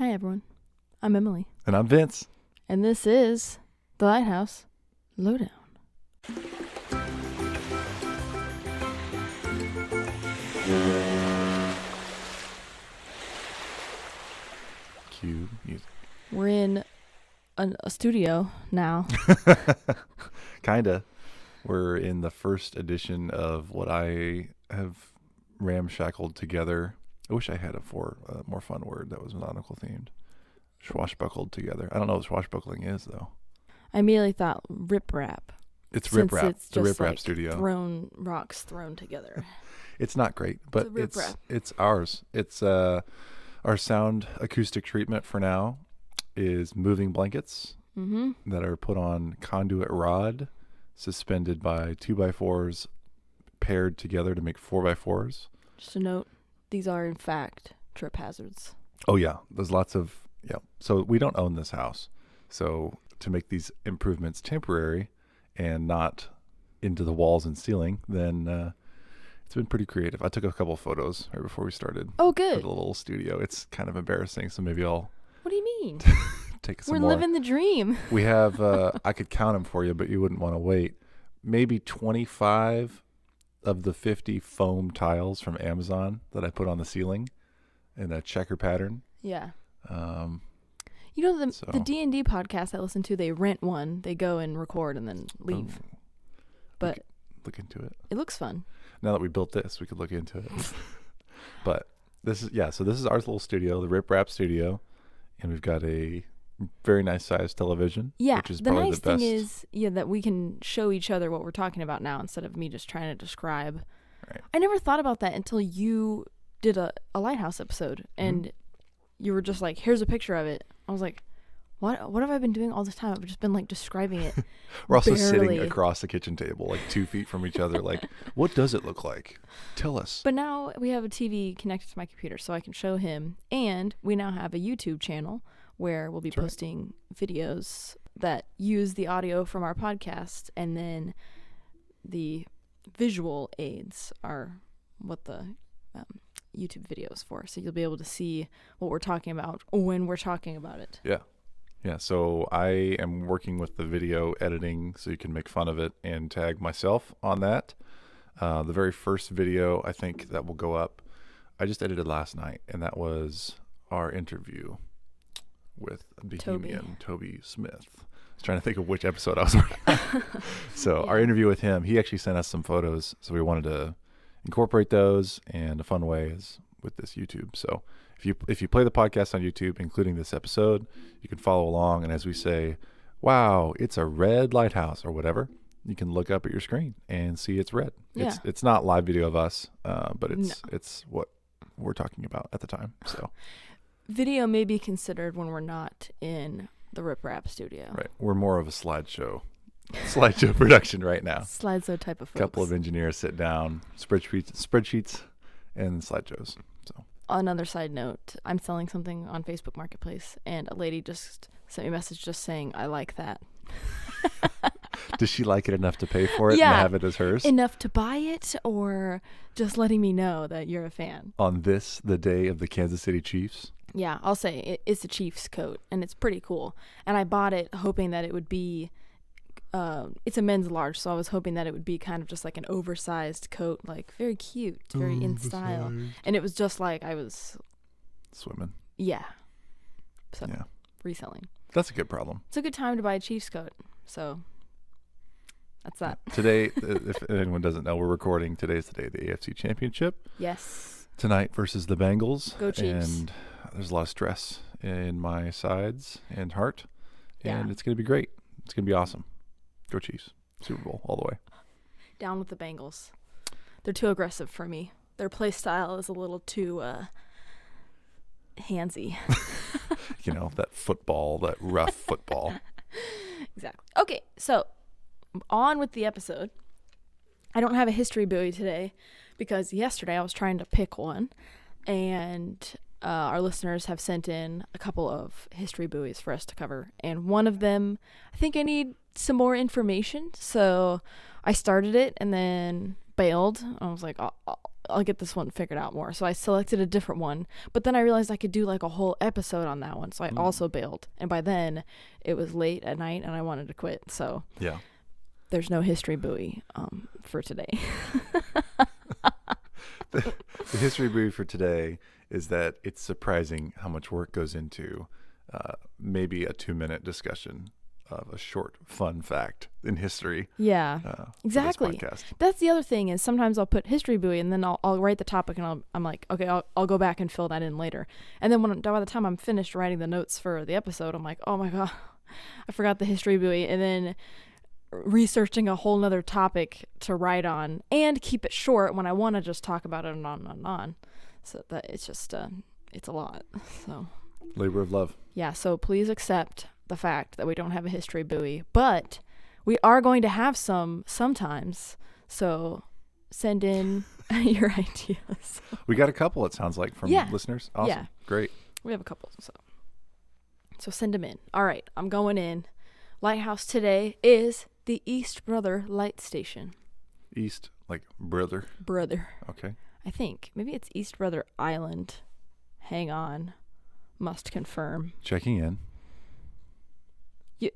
Hi, everyone. I'm Emily. And I'm Vince. And this is the Lighthouse Lowdown. Cue music. We're in a studio now. Kinda. We're in the first edition of what I have ramshackled together. I wish I had a more fun word that was nautical themed. Swashbuckled together. I don't know what swashbuckling is, though. I immediately thought riprap. It's riprap. It's the just riprap like studio. Rocks thrown together. It's not great, but it's ours. It's our sound acoustic treatment for now is moving blankets that are put on conduit rod, suspended by 2x4s, paired together to make 4x4s. Just a note, these are in fact trip hazards. Oh yeah, there's lots of So we don't own this house, so to make these improvements temporary and not into the walls and ceiling, then it's been pretty creative. I took a couple of photos right before we started. Oh, good. Of the little studio. It's kind of embarrassing, so maybe I'll. What do you mean? Take some We're more. living the dream. We have. I could count them for you, but you wouldn't want to wait. Maybe 25 of the 50 foam tiles from Amazon that I put on the ceiling in a checker pattern. Yeah. You know, the D&D podcast I listen to, they rent one, they go and record and then leave. But look into it. It looks fun. Now that we built this, we could look into it. But this is our little studio, the Rip Rap studio, and we've got a very nice sized television. Yeah, which is the probably nice the best. thing is, that we can show each other what we're talking about now instead of me just trying to describe. Right. I never thought about that until you did a Lighthouse episode, and you were just like, "Here's a picture of it." I was like, What have I been doing all this time? I've just been like describing it. We're also barely. sitting across the kitchen table, like 2 feet from each other. Like, what does it look like? Tell us. But now we have a TV connected to my computer, so I can show him. And we now have a YouTube channel where we'll be posting videos that use the audio from our podcast, and then the visual aids are what the YouTube video is for. So you'll be able to see what we're talking about when we're talking about it. Yeah. Yeah, so I am working with the video editing so you can make fun of it and tag myself on that. The very first video I think that will go up, I just edited last night, and that was our interview with Bohemian Toby Smith. I was trying to think of which episode I was working on. So our interview with him, he actually sent us some photos, so we wanted to incorporate those in a fun way is with this YouTube. So if you play the podcast on YouTube, including this episode, you can follow along. And as we say, wow, it's a red lighthouse or whatever, you can look up at your screen and see it's red. Yeah. It's not live video of us, but it's what we're talking about at the time. So video may be considered when we're not in the Rip Rap studio. Right. We're more of a slideshow production right now. Slideshow type of folks. A couple of engineers sit down, spreadsheets and slideshows. So. Another side note, I'm selling something on Facebook Marketplace, and a lady just sent me a message just saying, I like that. Does she like it enough to pay for it and have it as hers? Enough to buy it, or just letting me know that you're a fan? On the day of the Kansas City Chiefs? Yeah, I'll say it's a Chiefs coat, and it's pretty cool. And I bought it hoping that it would be, it's a men's large, so I was hoping that it would be kind of just like an oversized coat, like very cute, very in style. And it was just like I was swimming. Yeah. So reselling. That's a good problem. It's a good time to buy a Chiefs coat. So that's that. Today, if anyone doesn't know, we're recording. Today's the day of the AFC Championship. Yes. Tonight versus the Bengals. Go Chiefs. And there's a lot of stress in my sides and heart. And Yeah. it's going to be great. It's going to be awesome. Go Chiefs. Super Bowl all the way. Down with the Bengals. They're too aggressive for me. Their play style is a little too handsy. that rough football. Exactly. Okay, so on with the episode. I don't have a history buoy today because yesterday I was trying to pick one, and our listeners have sent in a couple of history buoys for us to cover, and one of them, I think I need some more information, so I started it, and then bailed. I was like, I'll get this one figured out more. So I selected a different one. But then I realized I could do like a whole episode on that one. So I also bailed. And by then it was late at night and I wanted to quit. So yeah, there's no history buoy for today. The history buoy for today is that it's surprising how much work goes into maybe a 2-minute discussion of a short fun fact in history. Yeah, exactly. That's the other thing is sometimes I'll put history buoy and then I'll write the topic and I'm like, okay, I'll go back and fill that in later. And then by the time I'm finished writing the notes for the episode, I'm like, oh my God, I forgot the history buoy. And then researching a whole nother topic to write on and keep it short when I want to just talk about it and on and on. So that it's just, it's a lot. So labor of love. Yeah. So please accept the fact that we don't have a history buoy, but we are going to have some sometimes. So send in your ideas. We got a couple, it sounds like, from listeners. Awesome. Yeah. Great. We have a couple. So send them in. All right. I'm going in. Lighthouse today is the East Brother Light Station. East, like brother? Brother. Okay. I think. Maybe it's East Brother Island. Hang on. Must confirm. Checking in.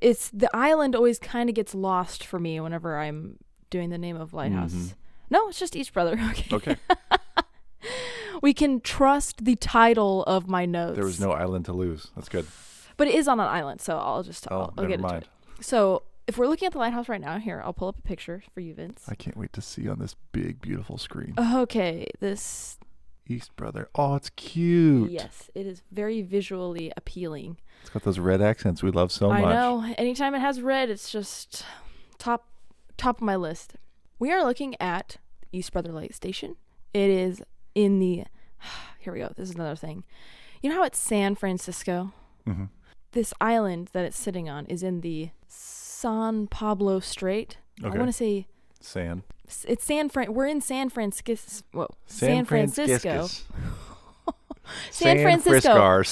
It's the island always kind of gets lost for me whenever I'm doing the name of Lighthouse. Mm-hmm. No, it's just East Brother. Okay. We can trust the title of my notes. There was no island to lose. That's good. But it is on an island, so I'll get into it. So if we're looking at the lighthouse right now, here, I'll pull up a picture for you, Vince. I can't wait to see on this big, beautiful screen. Okay, this... East Brother. Oh, it's cute. Yes, it is very visually appealing. It's got those red accents we love so much. I know. Anytime it has red, it's just top of my list. We are looking at East Brother Light Station. It is in the... Here we go. This is another thing. You know how it's San Francisco? Mm-hmm. This island that it's sitting on is in the San Pablo Strait. Okay. I want to say... It's We're in San Francisco. Whoa. San Francisco. San Francisco.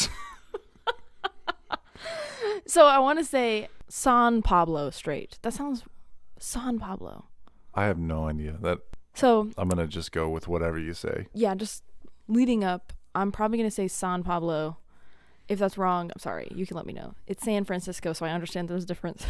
So I want to say San Pablo Strait. That sounds San Pablo. I have no idea. So I'm going to just go with whatever you say. Yeah, just leading up, I'm probably going to say San Pablo. If that's wrong, I'm sorry. You can let me know. It's San Francisco, so I understand there's a difference.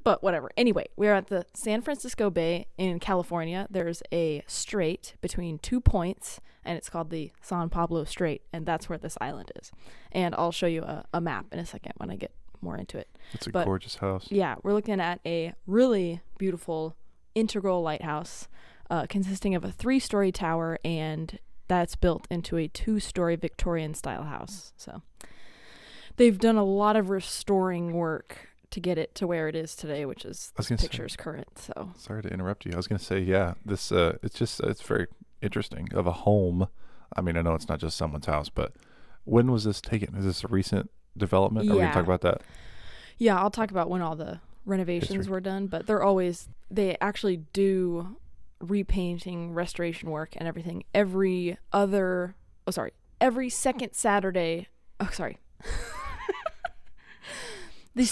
But whatever. Anyway, we're at the San Francisco Bay in California. There's a strait between 2 points, and it's called the San Pablo Strait, and that's where this island is. And I'll show you a map in a second when I get more into it. It's a gorgeous house. Yeah, we're looking at a really beautiful integral lighthouse consisting of a 3-story tower, and that's built into a 2-story Victorian-style house. So they've done a lot of restoring work to get it to where it is today, which is this picture's current. So sorry to interrupt you. I was going to say, yeah, this it's very interesting of a home. I mean, I know it's not just someone's house, but when was this taken? Is this a recent development? Are we going to talk about that? Yeah, I'll talk about when all the renovations were done, but they actually do repainting, restoration work and everything every second Saturday. Oh, sorry. The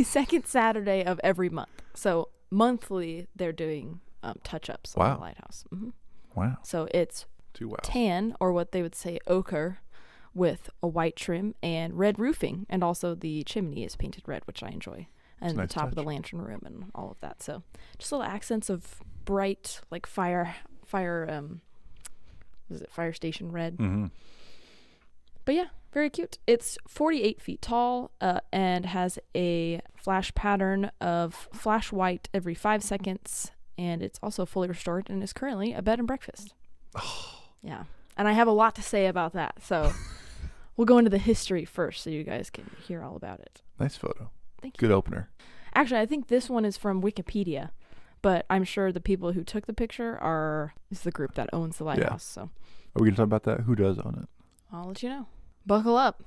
second Saturday of every month. So monthly, they're doing touch-ups on the lighthouse. Mm-hmm. Wow. So it's tan, or what they would say ochre, with a white trim and red roofing. And also the chimney is painted red, which I enjoy. And the top of the lantern room and all of that. So just little accents of bright, like fire station red. Mm-hmm. But yeah, very cute. It's 48 feet tall and has a flash pattern of flash white every 5 seconds. And it's also fully restored and is currently a bed and breakfast. Oh. Yeah. And I have a lot to say about that. So we'll go into the history first so you guys can hear all about it. Nice photo. Thank you. Good opener. Actually, I think this one is from Wikipedia. But I'm sure the people who took the picture is the group that owns the lighthouse. So are we going to talk about that? Who does own it? I'll let you know. Buckle up.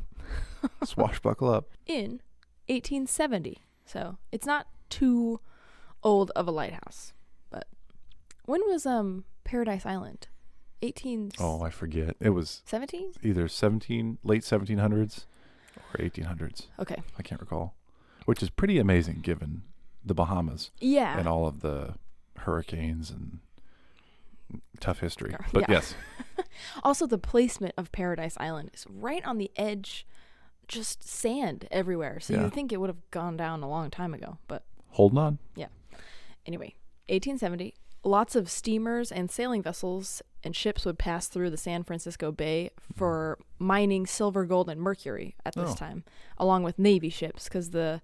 Swashbuckle up. In 1870. So it's not too old of a lighthouse. But when was Paradise Island? Oh, I forget. It was 17? Either late 1700s or 1800s. Okay. I can't recall. Which is pretty amazing given the Bahamas. Yeah. And all of the hurricanes and tough history. But Yeah. yes. Also, the placement of Paradise Island is right on the edge, just sand everywhere. So Yeah. you'd think it would have gone down a long time ago. But Holding on. anyway, 1870, lots of steamers and sailing vessels and ships would pass through the San Francisco Bay for mining silver, gold, and mercury at this time, along with Navy ships, because the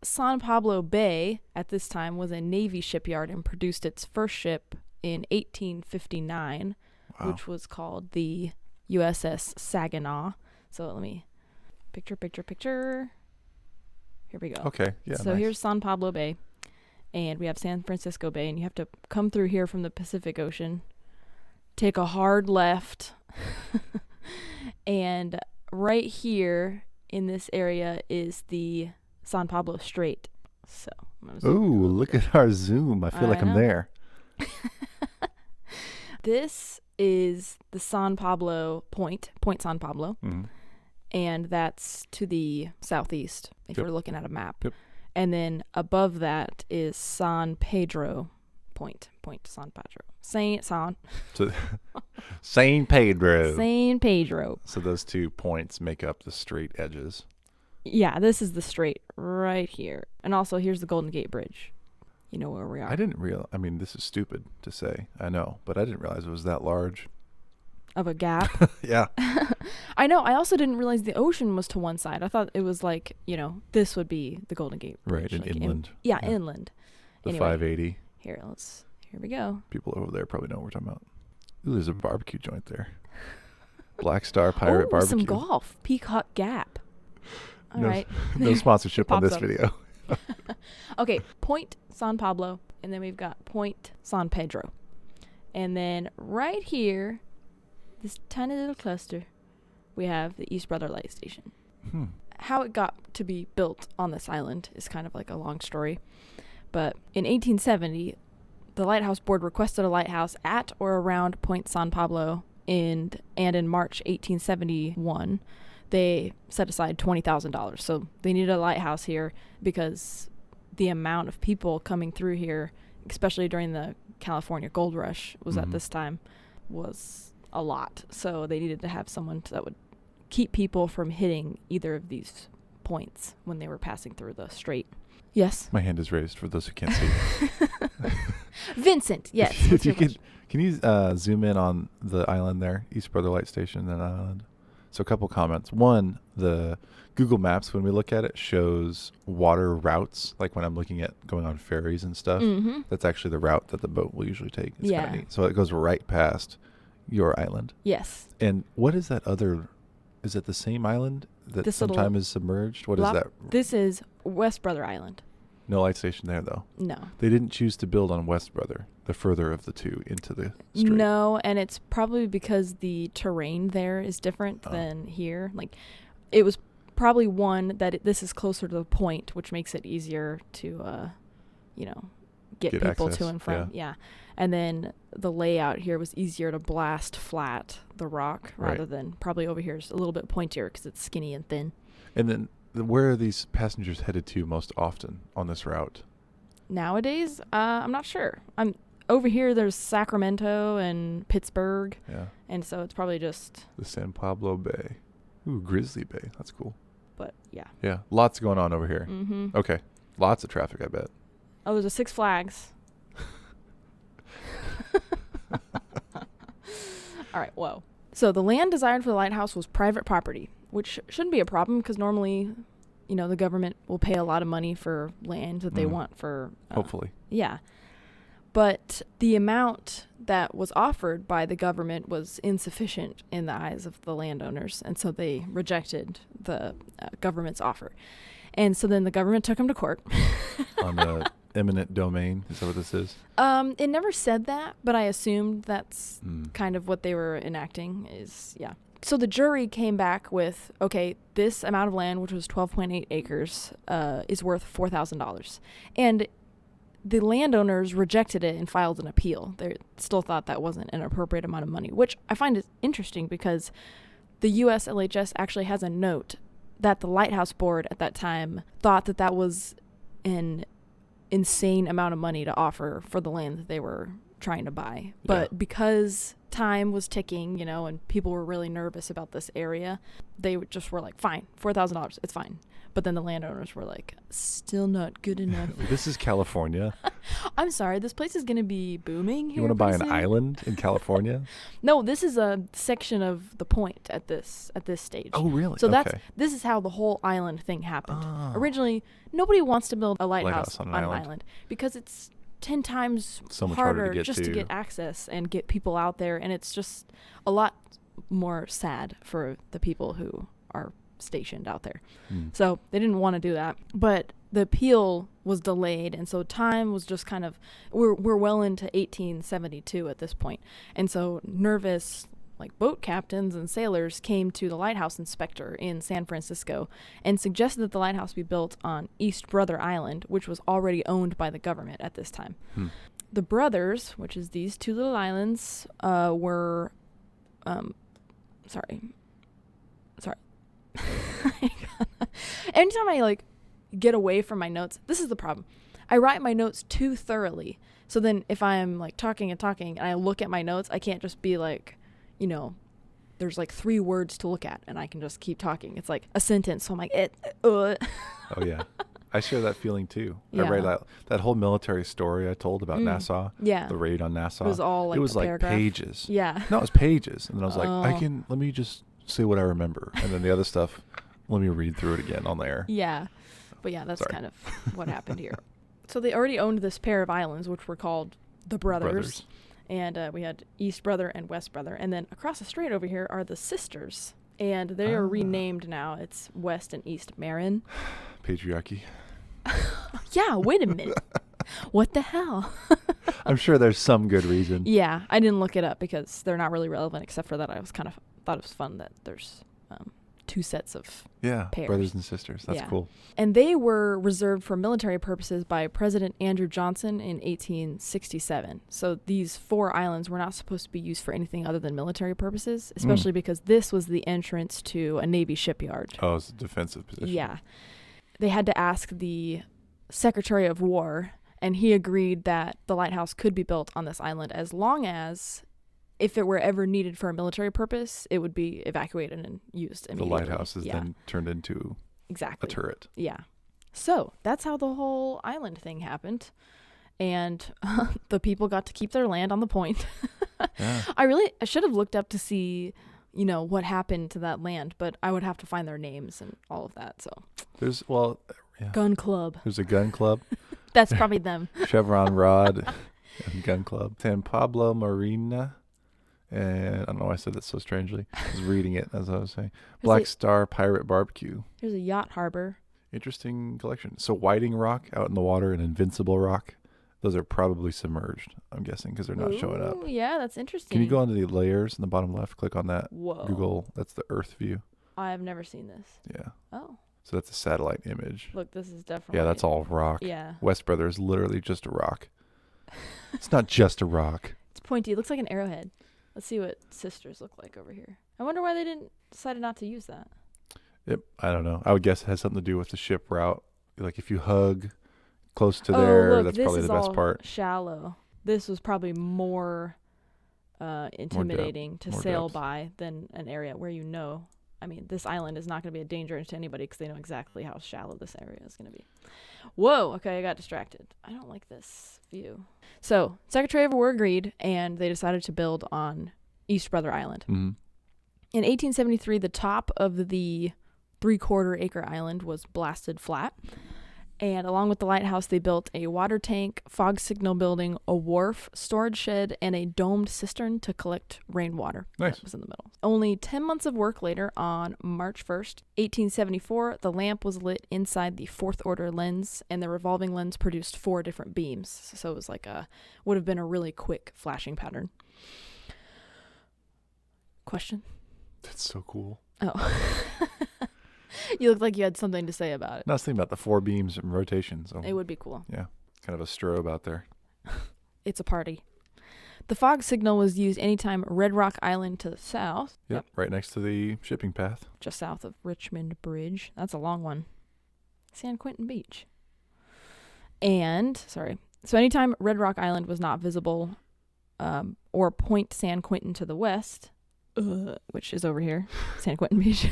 San Pablo Bay at this time was a Navy shipyard and produced its first ship in 1859, which was called the USS Saginaw. So let me picture. Here we go. Okay. Yeah. So nice. here's San Pablo Bay, and we have San Francisco Bay, and you have to come through here from the Pacific Ocean, take a hard left, and right here in this area is the San Pablo Strait. So I'm gonna zoom Ooh, in a little look bit. at our zoom. I feel like I'm know. there. This is the San Pablo Point San Pablo, Mhm. and that's to the southeast if Yep. you're looking at a map. Yep. And then above that is San Pedro Point San Pedro. San So, San Pedro. San Pedro. So those 2 points make up the straight edges. Yeah, this is the strait right here. And also here's the Golden Gate Bridge. You know where we are. I didn't realize. I mean, this is stupid to say. I know, but I didn't realize it was that large. Of a gap. Yeah. I know. I also didn't realize the ocean was to one side. I thought it was like, this would be the Golden Gate Bridge. Right, in like inland. Inland. The Anyway. 580. Here we go. People over there probably know what we're talking about. Ooh, there's a barbecue joint there. Black Star Pirate Barbecue. Some golf. Peacock Gap. All right. No sponsorship on Pops this up. video. Okay, Point San Pablo, and then we've got Point San Pedro. And then right here, this tiny little cluster, we have the East Brother Light Station. How it got to be built on this island is kind of like a long story. But in 1870, the Lighthouse Board requested a lighthouse at or around Point San Pablo, and in March 1871, they set aside $20,000. So they needed a lighthouse here because the amount of people coming through here, especially during the California gold rush was at this time, was a lot. So they needed to have someone that would keep people from hitting either of these points when they were passing through the strait. Yes. My hand is raised for those who can't see. Vincent, yes. If what's you your can you zoom in on the island there, East Brother Light Station, that island? So a couple comments. One, the Google Maps, when we look at it, shows water routes, like when I'm looking at going on ferries and stuff. Mm-hmm. That's actually the route that the boat will usually take. It's Yeah. kind of neat. So it goes right past your island. Yes. And what is that other? Is it the same island that This little sometime is submerged? What is that? This is West Brother Island. No light station there, though. No. They didn't choose to build on West Brother, the further of the two into the strait. No, and it's probably because the terrain there is different than here. Like, it was probably one that this is closer to the point, which makes it easier to, get people access, to and from. Yeah. And then the layout here was easier to blast flat the rock rather than probably over here is a little bit pointier because it's skinny and thin. And then where are these passengers headed to most often on this route? Nowadays, I'm not sure. I'm over here. There's Sacramento and Pittsburgh, Yeah. and so it's probably just. The San Pablo Bay. Ooh, Grizzly Bay. That's cool. But yeah. Yeah. Lots going on over here. Mm-hmm. Okay. Lots of traffic, I bet. Oh, there's a Six Flags. All right. Whoa. So the land desired for the lighthouse was private property, which shouldn't be a problem because normally, the government will pay a lot of money for land that they want for. Hopefully. Yeah. But the amount that was offered by the government was insufficient in the eyes of the landowners, and so they rejected the government's offer. And so then the government took them to court. On the eminent domain. Is that what this is? It never said that, but I assumed that's kind of what they were enacting is, yeah. So the jury came back with, okay, this amount of land, which was 12.8 acres, is worth $4,000. And the landowners rejected it and filed an appeal. They still thought that wasn't an appropriate amount of money, which I find is interesting because the U.S. LHS actually has a note that the Lighthouse Board at that time thought that was an insane amount of money to offer for the land that they were trying to buy. But because time was ticking, you know, and people were really nervous about this area, they just were like, fine, $4,000, it's fine. But then the landowners were like, still not good enough. This is California. I'm sorry, this place is going to be booming here. You want to buy an soon? island in California? No, this is a section of the point at this stage. Oh, really? So okay. this is how the whole island thing happened. Originally, nobody wants to build a lighthouse on an island because it's 10 times so much harder to just to get access and get people out there, and it's just a lot more sad for the people who are stationed out there. So they didn't want to do that, but the appeal was delayed, and so time was just kind of we're well into 1872 at this point, and so nervous like boat captains and sailors came to the lighthouse inspector in San Francisco and suggested that the lighthouse be built on East Brother Island, which was already owned by the government at this time. The Brothers, which is these two little islands, were sorry anytime I like get away from my notes, this is the problem. I write my notes too thoroughly, so then if I'm like talking and I look at my notes, I can't just be like, you know, there's like 3 words to look at and I can just keep talking. It's like a sentence, so I'm like Oh yeah, I share that feeling too. I read that whole military story I told about Nassau, the raid on Nassau. It was all like, it was like paragraph. pages. Yeah. No, it was pages, and then I was like, let me just say what I remember, and then the other stuff, let me read through it again on there. Yeah, but yeah, that's kind of what happened here. So they already owned this pair of islands, which were called the Brothers. And we had East Brother and West Brother. And then across the strait over here are the Sisters. And they are renamed now. It's West and East Mare. Patriarchy. Yeah, wait a minute. What the hell? I'm sure there's some good reason. Yeah, I didn't look it up because they're not really relevant, except for that I was kind of thought it was fun that there's 2 sets of pairs. Brothers and sisters. That's cool. And they were reserved for military purposes by President Andrew Johnson in 1867. So these 4 islands were not supposed to be used for anything other than military purposes, especially because this was the entrance to a Navy shipyard. Oh, it's a defensive position. Yeah. They had to ask the Secretary of War, and he agreed that the lighthouse could be built on this island as long as, if it were ever needed for a military purpose, it would be evacuated and used immediately. The lighthouse is then turned into a turret. Yeah. So that's how the whole island thing happened. And the people got to keep their land on the point. Yeah. I should have looked up to see, you know, what happened to that land, but I would have to find their names and all of that. So Gun club. There's a gun club. That's probably them. Chevron Rod and Gun Club. San Pablo Marina. And I don't know why I said that so strangely. I was reading it as I was saying. Black Star Pirate Barbecue. There's a yacht harbor. Interesting collection. So Whiting Rock out in the water and Invincible Rock. Those are probably submerged, I'm guessing, because they're not showing up. Yeah, that's interesting. Can you go onto the layers in the bottom left? Click on that. Whoa. Google. That's the Earth view. I have never seen this. Yeah. Oh. So that's a satellite image. Look, this is definitely... Yeah, that's all rock. Yeah. West Brother is literally just a rock. It's not just a rock. It's pointy. It looks like an arrowhead. Let's see what Sisters look like over here. I wonder why they decided not to use that. Yep, I don't know. I would guess it has something to do with the ship route. Like if you hug close to there, look, that's probably the best part. Shallow. This was probably more intimidating to sail by than an area where you know. I mean, this island is not going to be a danger to anybody because they know exactly how shallow this area is going to be. Whoa, okay, I got distracted. I don't like this view. So, Secretary of War agreed, and they decided to build on East Brother Island. Mm-hmm. In 1873, the top of the 3/4 acre island was blasted flat. And along with the lighthouse, they built a water tank, fog signal building, a wharf, storage shed, and a domed cistern to collect rainwater. Nice. That was in the middle. Only 10 months of work later, on March 1st, 1874, the lamp was lit inside the 4th order lens, and the revolving lens produced 4 different beams. So it was like would have been a really quick flashing pattern. Question? That's so cool. Oh. You look like you had something to say about it. No, I was thinking about the 4 beams and rotation. So it would be cool. Yeah, kind of a strobe out there. It's a party. The fog signal was used anytime Red Rock Island to the south. Yep, right next to the shipping path. Just south of Richmond Bridge. That's a long one. San Quentin Beach. And, so anytime Red Rock Island was not visible, or Point San Quentin to the west, which is over here, San Quentin Beach.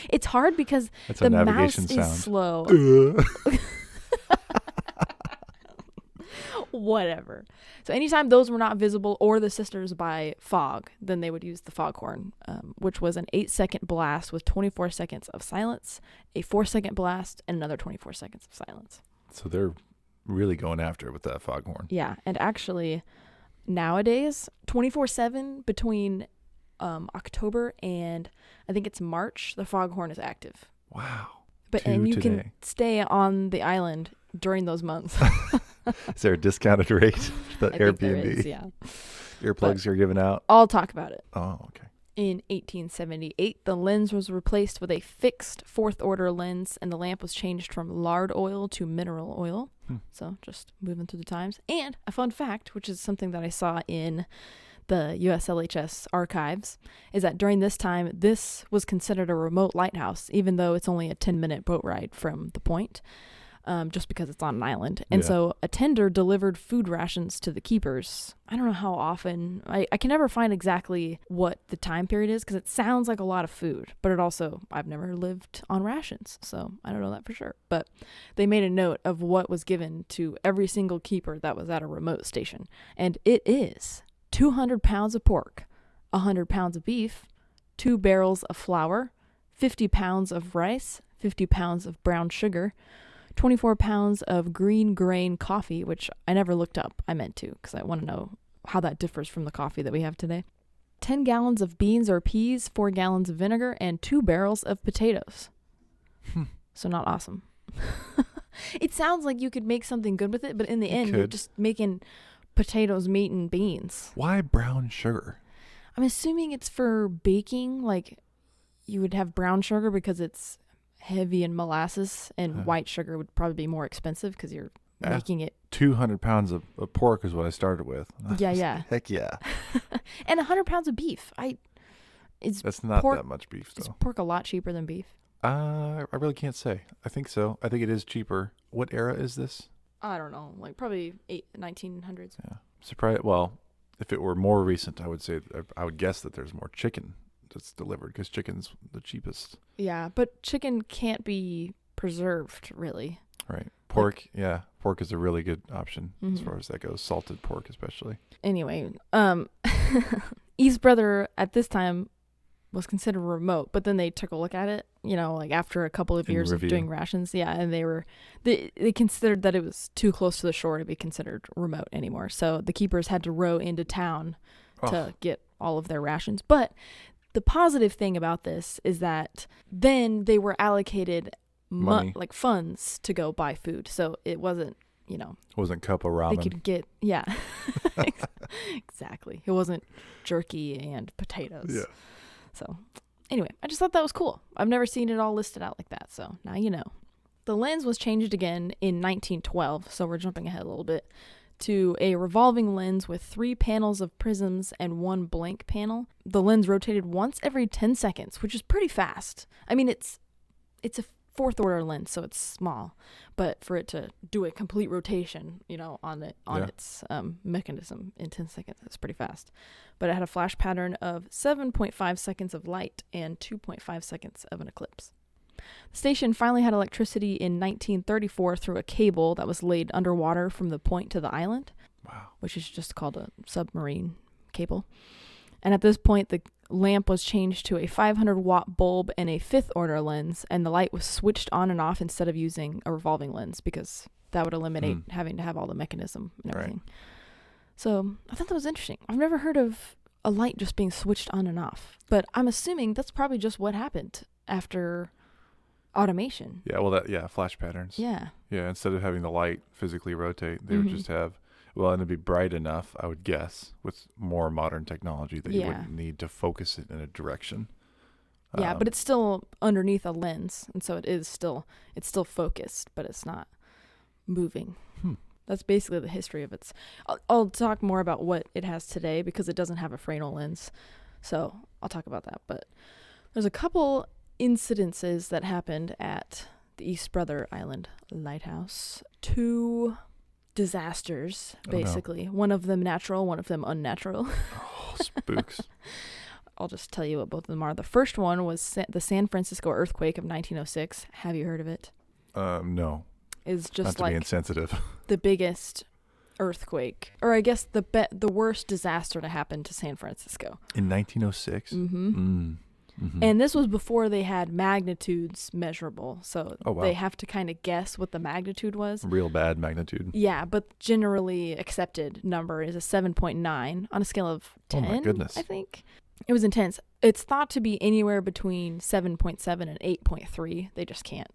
It's hard because That's the a mouse navigation is sound. slow. Whatever. So anytime those were not visible or the sisters by fog, then they would use the foghorn, which was an 8-second blast with 24 seconds of silence, a 4-second blast, and another 24 seconds of silence. So they're really going after it with that foghorn. Yeah, and actually nowadays 24/7 between October and I think it's March, the foghorn is active. Wow. And you can stay on the island during those months. Is there a discounted rate? The I Airbnb. think there is, yeah. Earplugs you're giving out? I'll talk about it. Oh, okay. In 1878, the lens was replaced with a fixed fourth order lens, and the lamp was changed from lard oil to mineral oil. So just moving through the times. And a fun fact, which is something that I saw in the USLHS archives, is that during this time, this was considered a remote lighthouse, even though it's only a 10-minute boat ride from the point. Just because it's on an island. And so a tender delivered food rations to the keepers. I don't know how often. I can never find exactly what the time period is because it sounds like a lot of food. But it also, I've never lived on rations, so I don't know that for sure. But they made a note of what was given to every single keeper that was at a remote station. And it is 200 pounds of pork, 100 pounds of beef, 2 barrels of flour, 50 pounds of rice, 50 pounds of brown sugar, 24 pounds of green grain coffee, which I never looked up. I meant to because I want to know how that differs from the coffee that we have today. 10 gallons of beans or peas, 4 gallons of vinegar, and 2 barrels of potatoes. So not awesome. It sounds like you could make something good with it, but in the end, you're just making potatoes, meat, and beans. Why brown sugar? I'm assuming it's for baking. Like you would have brown sugar because it's heavy in molasses, and white sugar would probably be more expensive because you're making it. 200 pounds of pork is what I started with. Yeah. Heck yeah. And 100 pounds of beef. That's not that much beef, though. Is pork a lot cheaper than beef? I really can't say. I think so. I think it is cheaper. What era is this? I don't know. Like probably 1900s. Yeah. Surprised. Well, if it were more recent, I would say I would guess that there's more chicken that's delivered because chicken's the cheapest. Yeah, but chicken can't be preserved, really. Right. Pork, pork is a really good option as far as that goes. Salted pork, especially. Anyway, East Brother at this time was considered remote, but then they took a look at it, like after a couple of years of doing rations. Yeah, and they considered that it was too close to the shore to be considered remote anymore. So the keepers had to row into town to get all of their rations. But the positive thing about this is that then they were allocated money, like funds to go buy food. So it wasn't, it wasn't cup of ramen. They could get, exactly. It wasn't jerky and potatoes. Yeah. So anyway, I just thought that was cool. I've never seen it all listed out like that. So now you know. The lens was changed again in 1912. So we're jumping ahead a little bit to a revolving lens with 3 panels of prisms and 1 blank panel. The lens rotated once every 10 seconds, which is pretty fast. I mean, it's a fourth order lens, so it's small, but for it to do a complete rotation, on its mechanism in 10 seconds, that's pretty fast. But it had a flash pattern of 7.5 seconds of light and 2.5 seconds of an eclipse. The station finally had electricity in 1934 through a cable that was laid underwater from the point to the island. Wow. Which is just called a submarine cable. And at this point, the lamp was changed to a 500-watt bulb and a fifth order lens, and the light was switched on and off instead of using a revolving lens because that would eliminate having to have all the mechanism and everything. Right. So I thought that was interesting. I've never heard of a light just being switched on and off, but I'm assuming that's probably just what happened after automation. Yeah, well, flash patterns. Yeah. Yeah, instead of having the light physically rotate, they would just have, and it'd be bright enough, I would guess, with more modern technology that you wouldn't need to focus it in a direction. Yeah, but it's still underneath a lens, and so it's still focused, but it's not moving. That's basically the history of it. I'll talk more about what it has today because it doesn't have a Fresnel lens, so I'll talk about that. But there's a couple incidences that happened at the East Brother Island Lighthouse. 2 disasters, basically. Oh, no. One of them natural, one of them unnatural. Oh, spooks. I'll just tell you what both of them are. The first one was the San Francisco earthquake of 1906. Have you heard of it? No. It's just not to like be insensitive. The biggest earthquake, or I guess the worst disaster to happen to San Francisco. In 1906? Mm-hmm. Mm-hmm. And this was before they had magnitudes measurable. So they have to kind of guess what the magnitude was. Real bad magnitude. Yeah, but generally accepted number is a 7.9 on a scale of 10, oh my goodness. I think. It was intense. It's thought to be anywhere between 7.7 and 8.3. They just can't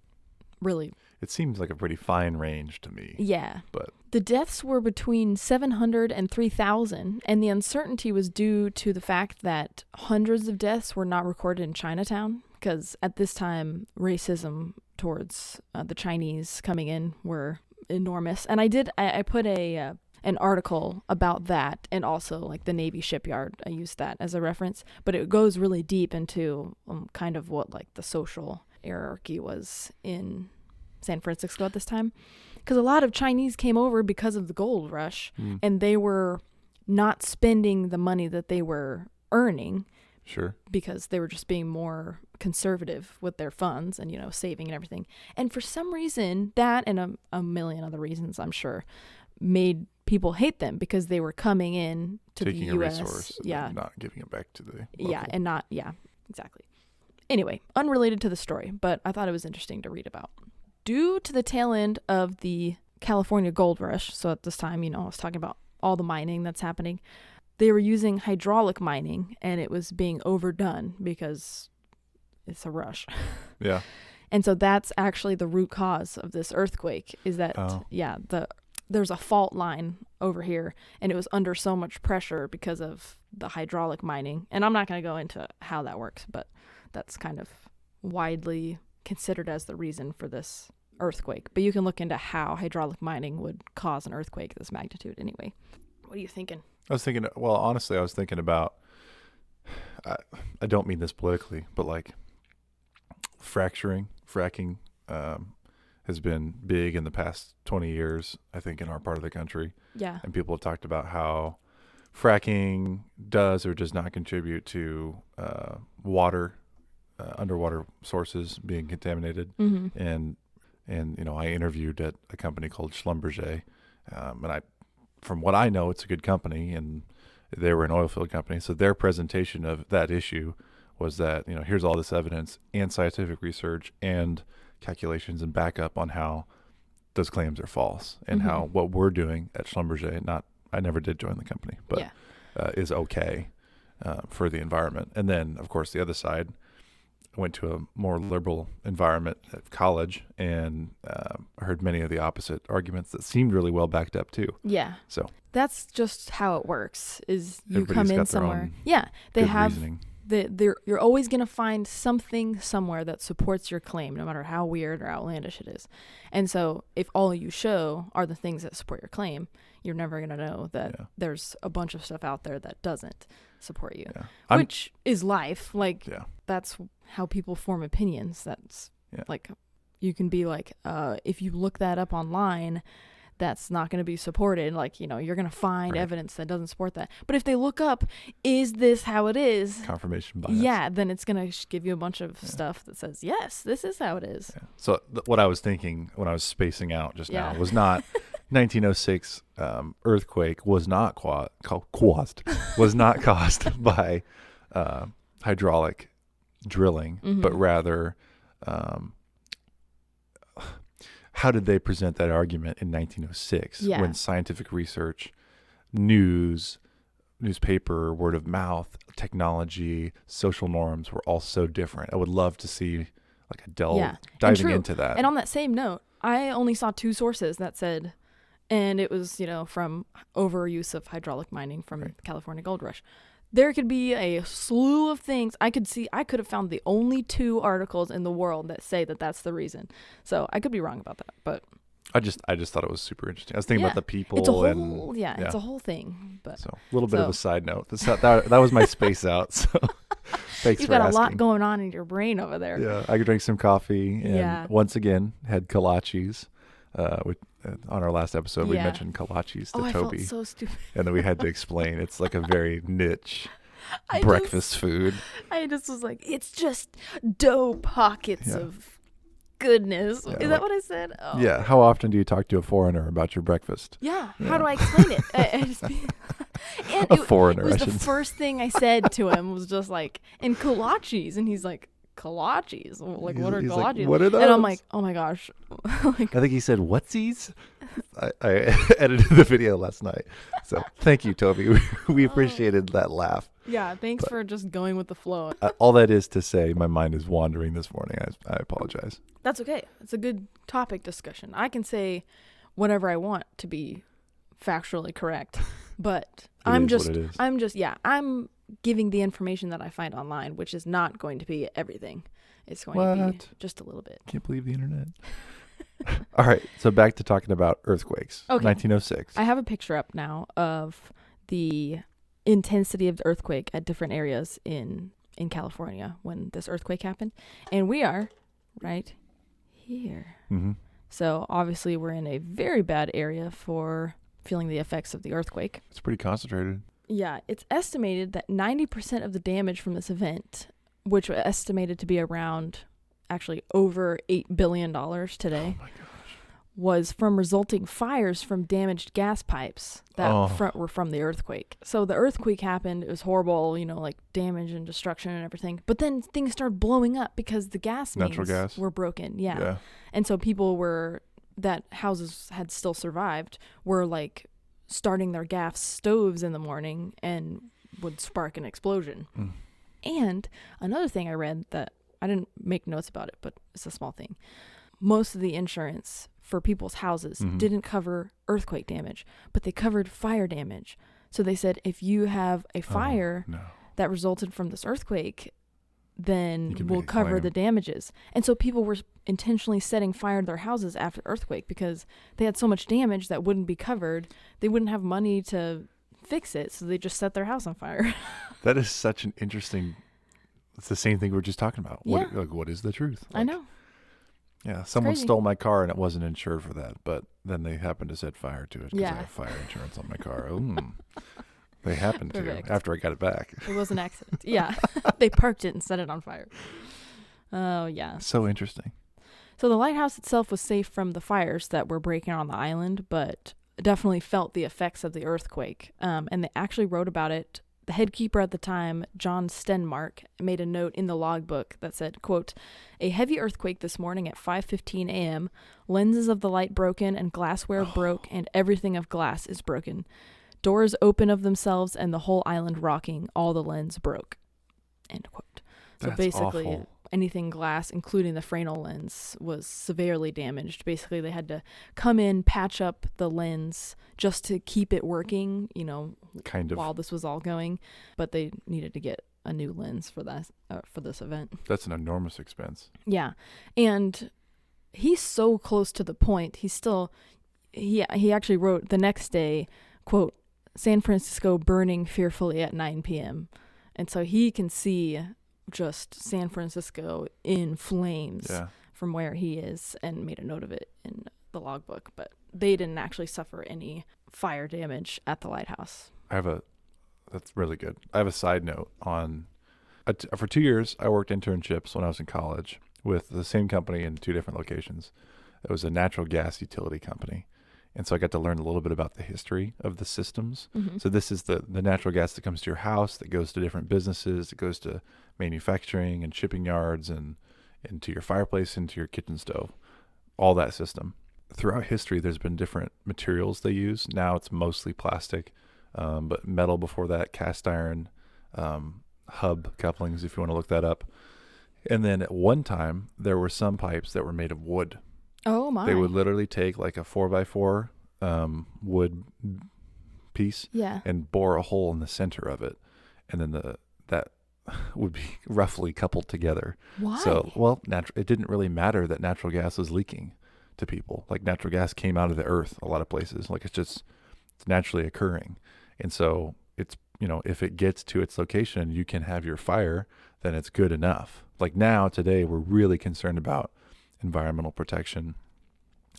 really. It seems like a pretty fine range to me. Yeah. But the deaths were between 700 and 3,000, and the uncertainty was due to the fact that hundreds of deaths were not recorded in Chinatown, because at this time, racism towards the Chinese coming in were enormous. And I put an article about that, and also like the Navy shipyard. I used that as a reference, but it goes really deep into kind of what like the social hierarchy was in San Francisco at this time, because a lot of Chinese came over because of the gold rush, and they were not spending the money that they were earning. Sure. Because they were just being more conservative with their funds and, saving and everything. And for some reason, that and a million other reasons, I'm sure, made people hate them, because they were coming in to taking the U.S. a resource and not giving it back to the local. Exactly. Anyway, unrelated to the story, but I thought it was interesting to read about. Due to the tail end of the California gold rush, so at this time, I was talking about all the mining that's happening, they were using hydraulic mining, and it was being overdone because it's a rush. Yeah. And so that's actually the root cause of this earthquake, is that, there's a fault line over here, and it was under so much pressure because of the hydraulic mining. And I'm not going to go into how that works, but that's kind of widely considered as the reason for this earthquake. But you can look into how hydraulic mining would cause an earthquake of this magnitude anyway. What are you thinking? Honestly, I was thinking about, I don't mean this politically, but like fracking has been big in the past 20 years, I think, in our part of the country. Yeah. And people have talked about how fracking does or does not contribute to water, underwater sources being contaminated. Mm-hmm. And I interviewed at a company called Schlumberger, and from what I know, it's a good company, and they were an oil field company. So their presentation of that issue was that, here's all this evidence and scientific research and calculations and backup on how those claims are false, and how what we're doing at Schlumberger, I never did join the company, but is okay for the environment. And then, of course, the other side, went to a more liberal environment at college, and heard many of the opposite arguments that seemed really well backed up too. Yeah. So that's just how it works, is you come in somewhere. They have reasoning. You're always going to find something somewhere that supports your claim, no matter how weird or outlandish it is. And so if all you show are the things that support your claim, you're never going to know that there's a bunch of stuff out there that doesn't support you, which is life. Like, that's how people form opinions. That's like, you can be like, if you look that up online, that's not going to be supported. Like, you're going to find evidence that doesn't support that. But if they look up, is this how it is? Confirmation bias. Yeah, then it's going to give you a bunch of stuff that says, yes, this is how it is. Yeah. So what I was thinking when I was spacing out just now was not 1906 earthquake was not caused by hydraulic drilling, but rather how did they present that argument in 1906 when scientific research, newspaper, word of mouth, technology, social norms were all so different? I would love to see like a diving into that. And on that same note, I only saw 2 sources that said, and it was, from overuse of hydraulic mining from the California gold rush. There could be a slew of things. I could have found the only 2 articles in the world that say that that's the reason. So I could be wrong about that, but I just thought it was super interesting. I was thinking about the people. It's a whole, it's a whole thing. But so a little bit of a side note. That was my space out. So Thanks You've for got asking. a lot going on in your brain over there. Yeah, I could drink some coffee, and once again had kolaches. On our last episode, we mentioned kolaches to I Toby. felt so stupid. And then we had to explain it's like a very niche breakfast food. I just was like, it's just dough pockets of goodness. Yeah, Is that what I said? Oh. Yeah. How often do you talk to a foreigner about your breakfast? Yeah. How do I explain it? I just and A foreigner, It was the first thing I said to him was just like, and kolaches. And he's like, kolaches? Like, what are kolaches? Like, what are those? And I'm like, oh my gosh. Like, I think he said, whatsies? I edited the video last night. So thank you, Toby. We appreciated that laugh. Yeah, thanks for just going with the flow. All that is to say, my mind is wandering this morning. I apologize. That's okay. It's a good topic discussion. I can say whatever I want to be factually correct, but I'm giving the information that I find online, which is not going to be everything. It's going to be just a little bit. Can't believe the internet. All right, so back to talking about earthquakes. Okay. 1906. I have a picture up now of the intensity of the earthquake at different areas in California when this earthquake happened, and we are right here. Mm-hmm. So obviously we're in a very bad area for feeling the effects of the earthquake. It's pretty concentrated. Yeah, it's estimated that 90% of the damage from this event, which was estimated to be around actually over $8 billion today, oh my gosh, was from resulting fires from damaged gas pipes that were from the earthquake. So the earthquake happened. It was horrible, like damage and destruction and everything. But then things started blowing up because the natural gas were broken. Yeah. And so people that houses had still survived were like starting their gas stoves in the morning and would spark an explosion. Mm. And another thing I read that I didn't make notes about it, but it's a small thing. Most of the insurance for people's houses didn't cover earthquake damage, but they covered fire damage. So they said if you have a fire that resulted from this earthquake, then we'll cover the damages. And so people were intentionally setting fire to their houses after the earthquake because they had so much damage that wouldn't be covered. They wouldn't have money to fix it, so they just set their house on fire. That is such an interesting... It's the same thing we were just talking about. Yeah. What is the truth? I know. Yeah, someone stole my car and it wasn't insured for that, but then they happened to set fire to it because I have fire insurance on my car. They happened to after I got it back. It was an accident. Yeah. They parked it and set it on fire. Oh, yeah. So interesting. So the lighthouse itself was safe from the fires that were breaking on the island, but definitely felt the effects of the earthquake. And they actually wrote about it. The head keeper at the time, John Stenmark, made a note in the logbook that said, quote, "A heavy earthquake this morning at 5:15 a.m. Lenses of the light broken and glassware broke and everything of glass is broken. Doors open of themselves and the whole island rocking. All the lens broke." End quote. So basically, awful. Anything glass, including the Fresnel lens, was severely damaged. Basically, they had to come in, patch up the lens just to keep it working, while this was all going. But they needed to get a new lens for that for this event. That's an enormous expense. Yeah, and he's so close to the point. He actually wrote the next day, quote, "San Francisco burning fearfully at 9 p.m." And so he can see just San Francisco in flames from where he is, and made a note of it in the logbook. But they didn't actually suffer any fire damage at the lighthouse. That's really good. I have a side note on, for 2 years, I worked internships when I was in college with the same company in 2 different locations. It was a natural gas utility company. And so I got to learn a little bit about the history of the systems. Mm-hmm. So this is the natural gas that comes to your house, that goes to different businesses, that goes to manufacturing and shipping yards and into your fireplace, into your kitchen stove, all that system. Throughout history, there's been different materials they use. Now it's mostly plastic, but metal before that, cast iron, hub couplings, if you want to look that up. And then at one time, there were some pipes that were made of wood. Oh my! They would literally take like a 4x4 wood piece and bore a hole in the center of it, and then that would be roughly coupled together. Why? So, it didn't really matter that natural gas was leaking to people. Like, natural gas came out of the earth a lot of places. Like, it's naturally occurring, and so it's if it gets to its location, you can have your fire, then it's good enough. Like now, today, we're really concerned about environmental protection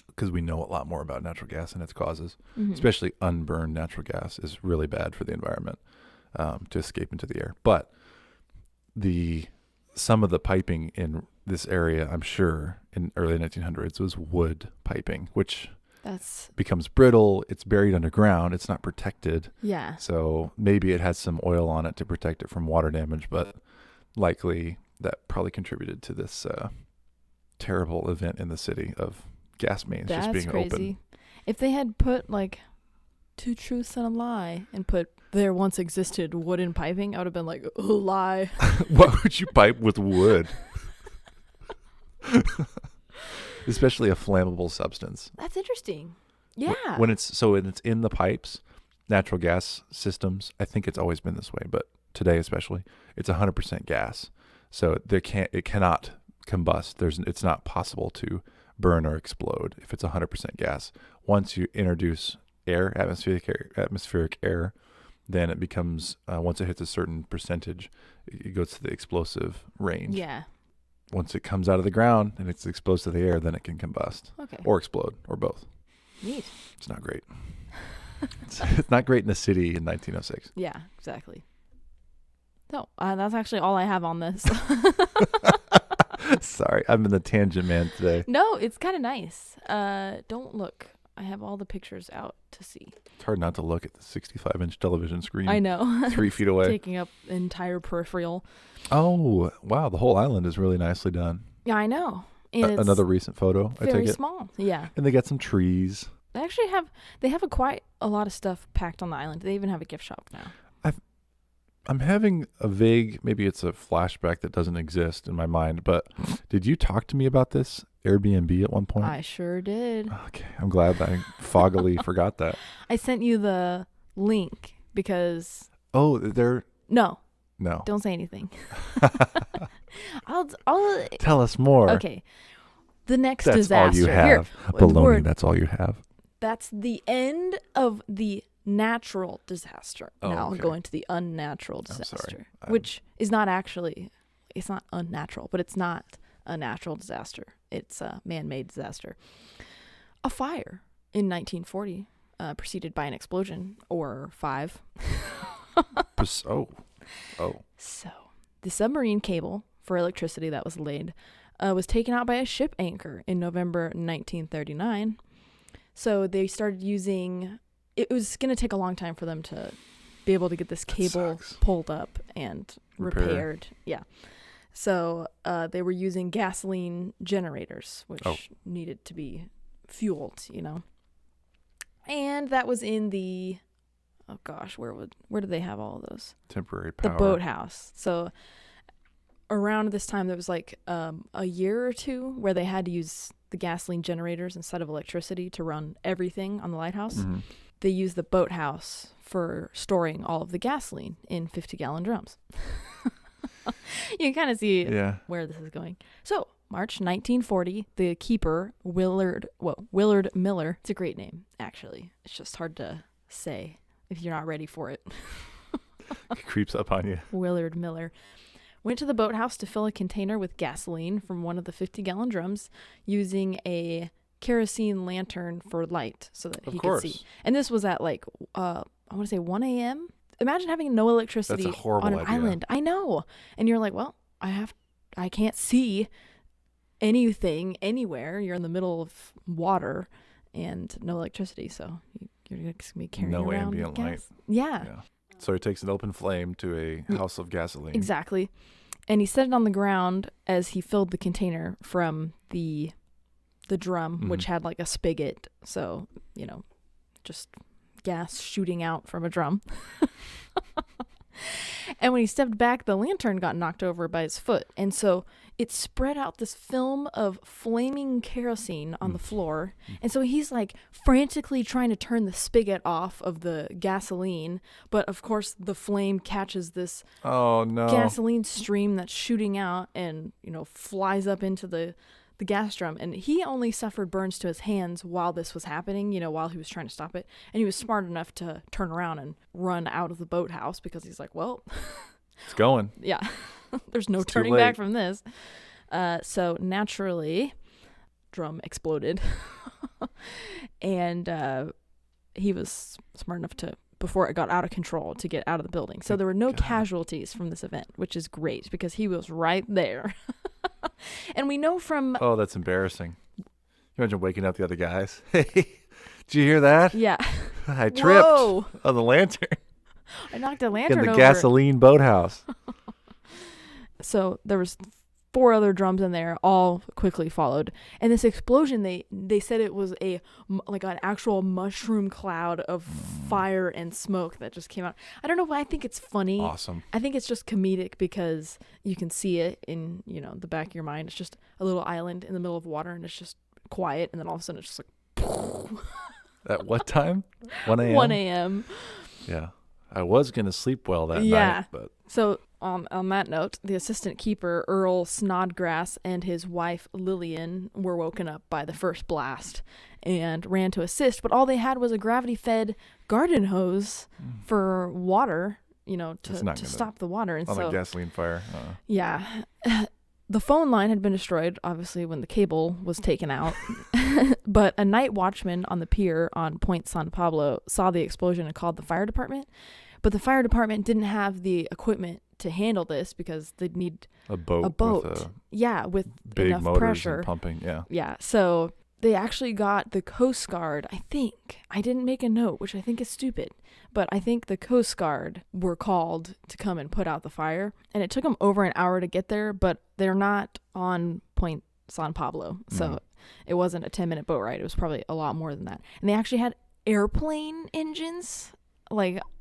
because we know a lot more about natural gas and its causes, especially unburned natural gas is really bad for the environment to escape into the air. But some of the piping in this area, I'm sure, in early 1900s was wood piping, which becomes brittle. It's buried underground. It's not protected. Yeah. So maybe it has some oil on it to protect it from water damage, but likely that probably contributed to this terrible event in the city of gas mains just being crazy. open. If they had put like 2 truths and a lie and put there once existed wooden piping, I would have been like, oh, lie. Why would you pipe with wood? Especially a flammable substance. That's interesting. Yeah. When it's in the pipes, natural gas systems, I think it's always been this way, but today especially, it's 100% gas. So it cannot combust. It's not possible to burn or explode if it's 100% gas. Once you introduce air, atmospheric air, then it becomes, once it hits a certain percentage, it goes to the explosive range. Yeah. Once it comes out of the ground and it's exposed to the air, then it can combust. Okay. Or explode, or both. Neat. It's not great. It's not great in the city in 1906. Yeah, exactly. So that's actually all I have on this. Sorry, I'm in the tangent man today. No, it's kind of nice. Don't look. I have all the pictures out to see. It's hard not to look at the 65-inch television screen. I know. 3 feet away. Taking up entire peripheral. Oh, wow. The whole island is really nicely done. Yeah, I know. And it's another recent photo, I take it. very small. Yeah. And they got some trees. They actually have quite a lot of stuff packed on the island. They even have a gift shop now. I'm having a vague, maybe it's a flashback that doesn't exist in my mind, but did you talk to me about this Airbnb at one point? I sure did. Okay. I'm glad I foggily forgot that. I sent you the link because... Oh, they're... No. Don't say anything. I'll tell us more. Okay. The next that's disaster. All you have. Here, Baloney, that's all you have. That's the end of the natural disaster. Oh, now okay. I'll go into the unnatural disaster, sorry. which is not actually, it's not unnatural, but it's not a natural disaster. It's a man-made disaster. A fire in 1940, preceded by an explosion, or 5. Oh. So, the submarine cable for electricity that was laid was taken out by a ship anchor in November 1939. So they started using... It was going to take a long time for them to be able to get this cable pulled up and repaired. Yeah. So they were using gasoline generators, which needed to be fueled, And that was in the... Oh, gosh, where did they have all of those? Temporary power. The boathouse. So around this time, there was like a year or two where they had to use the gasoline generators instead of electricity to run everything on the lighthouse. Mm-hmm. They used the boathouse for storing all of the gasoline in 50-gallon drums. You can kind of see where this is going. So, March 1940, the keeper, Willard Miller, it's a great name, actually. It's just hard to say if you're not ready for it. It creeps up on you. Willard Miller went to the boathouse to fill a container with gasoline from one of the 50-gallon drums using a kerosene lantern for light so that he could see. And this was at like, I want to say 1 a.m. Imagine having no electricity on an island. I know. And you're like, well, I can't see anything anywhere. You're in the middle of water and no electricity. So you're going to be carrying around ambient gas. light. Yeah. So he takes an open flame to a house of gasoline. Exactly. And he set it on the ground as he filled the container from the drum, which had like a spigot. So, just gas shooting out from a drum. And when he stepped back, the lantern got knocked over by his foot. And so it spread out this film of flaming kerosene on the floor. And so he's like frantically trying to turn the spigot off of the gasoline. But of course, the flame catches this gasoline stream that's shooting out and, flies up into the the gas drum, and he only suffered burns to his hands while this was happening, while he was trying to stop it. And he was smart enough to turn around and run out of the boathouse because he's like, well, it's going. Yeah, there's no turning back from this. So naturally, drum exploded, and he was smart enough to, before it got out of control, to get out of the building. So there were no casualties from this event, which is great because he was right there. And we know from... Oh, that's embarrassing. You imagine waking up the other guys. Hey, did you hear that? Yeah. I tripped Whoa. on the lantern. I knocked a lantern over. In the gasoline boathouse. So there was 4 other drums in there, all quickly followed. And this explosion, they said it was an actual mushroom cloud of fire and smoke that just came out. I don't know why I think it's funny. Awesome. I think it's just comedic because you can see it in, the back of your mind. It's just a little island in the middle of water and it's just quiet. And then all of a sudden it's just like... At what time? 1 a.m.? 1 a.m. Yeah. I was going to sleep well that night. But So on that note, the assistant keeper, Earl Snodgrass, and his wife, Lillian, were woken up by the first blast and ran to assist. But all they had was a gravity-fed garden hose for water, to stop the water. And on a gasoline fire. Yeah. The phone line had been destroyed, obviously, when the cable was taken out. But a night watchman on the pier on Point San Pablo saw the explosion and called the fire department. But the fire department didn't have the equipment to handle this because they'd need a boat. With big enough motors pressure. And pumping, yeah. Yeah, so they actually got the Coast Guard, I think. I didn't make a note, which I think is stupid. But I think the Coast Guard were called to come and put out the fire. And it took them over an hour to get there, but they're not on Point San Pablo. So it wasn't a 10-minute boat ride. It was probably a lot more than that. And they actually had airplane engines,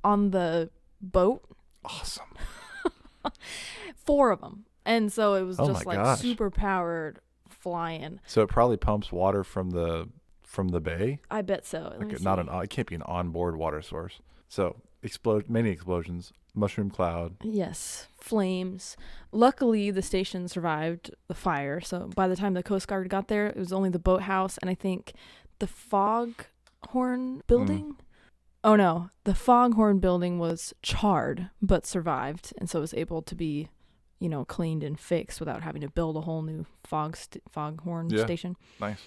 on the boat. Awesome. 4 of them. And so it was just gosh. super powered flying. So it probably pumps water from the bay? I bet so. It can't be an onboard water source. So many explosions, mushroom cloud. Yes, flames. Luckily, the station survived the fire. So by the time the Coast Guard got there, it was only the boathouse and I think the foghorn building. Oh no, the foghorn building was charred but survived, and so it was able to be, cleaned and fixed without having to build a whole new foghorn station. Nice.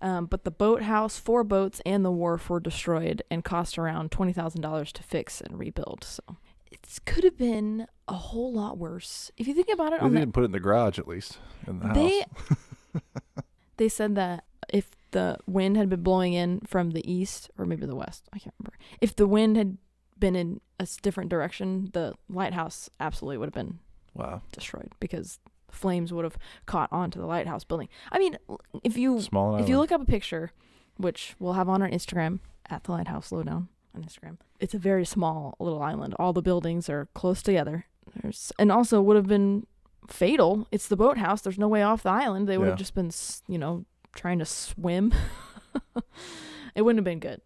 But the boathouse, 4 boats, and the wharf were destroyed and cost around $20,000 to fix and rebuild. So it could have been a whole lot worse. If you think about it, they didn't put it in the garage at least in the house. They said that if the wind had been blowing in from the east or maybe the west, I can't remember. If the wind had been in a different direction, the lighthouse absolutely would have been destroyed because flames would have caught onto the lighthouse building. I mean, if you look up a picture, which we'll have on our Instagram at the Lighthouse Lowdown on Instagram, it's a very small little island. All the buildings are close together. And also would have been fatal. It's the boathouse. There's no way off the island. They would have just been, trying to swim. It wouldn't have been good.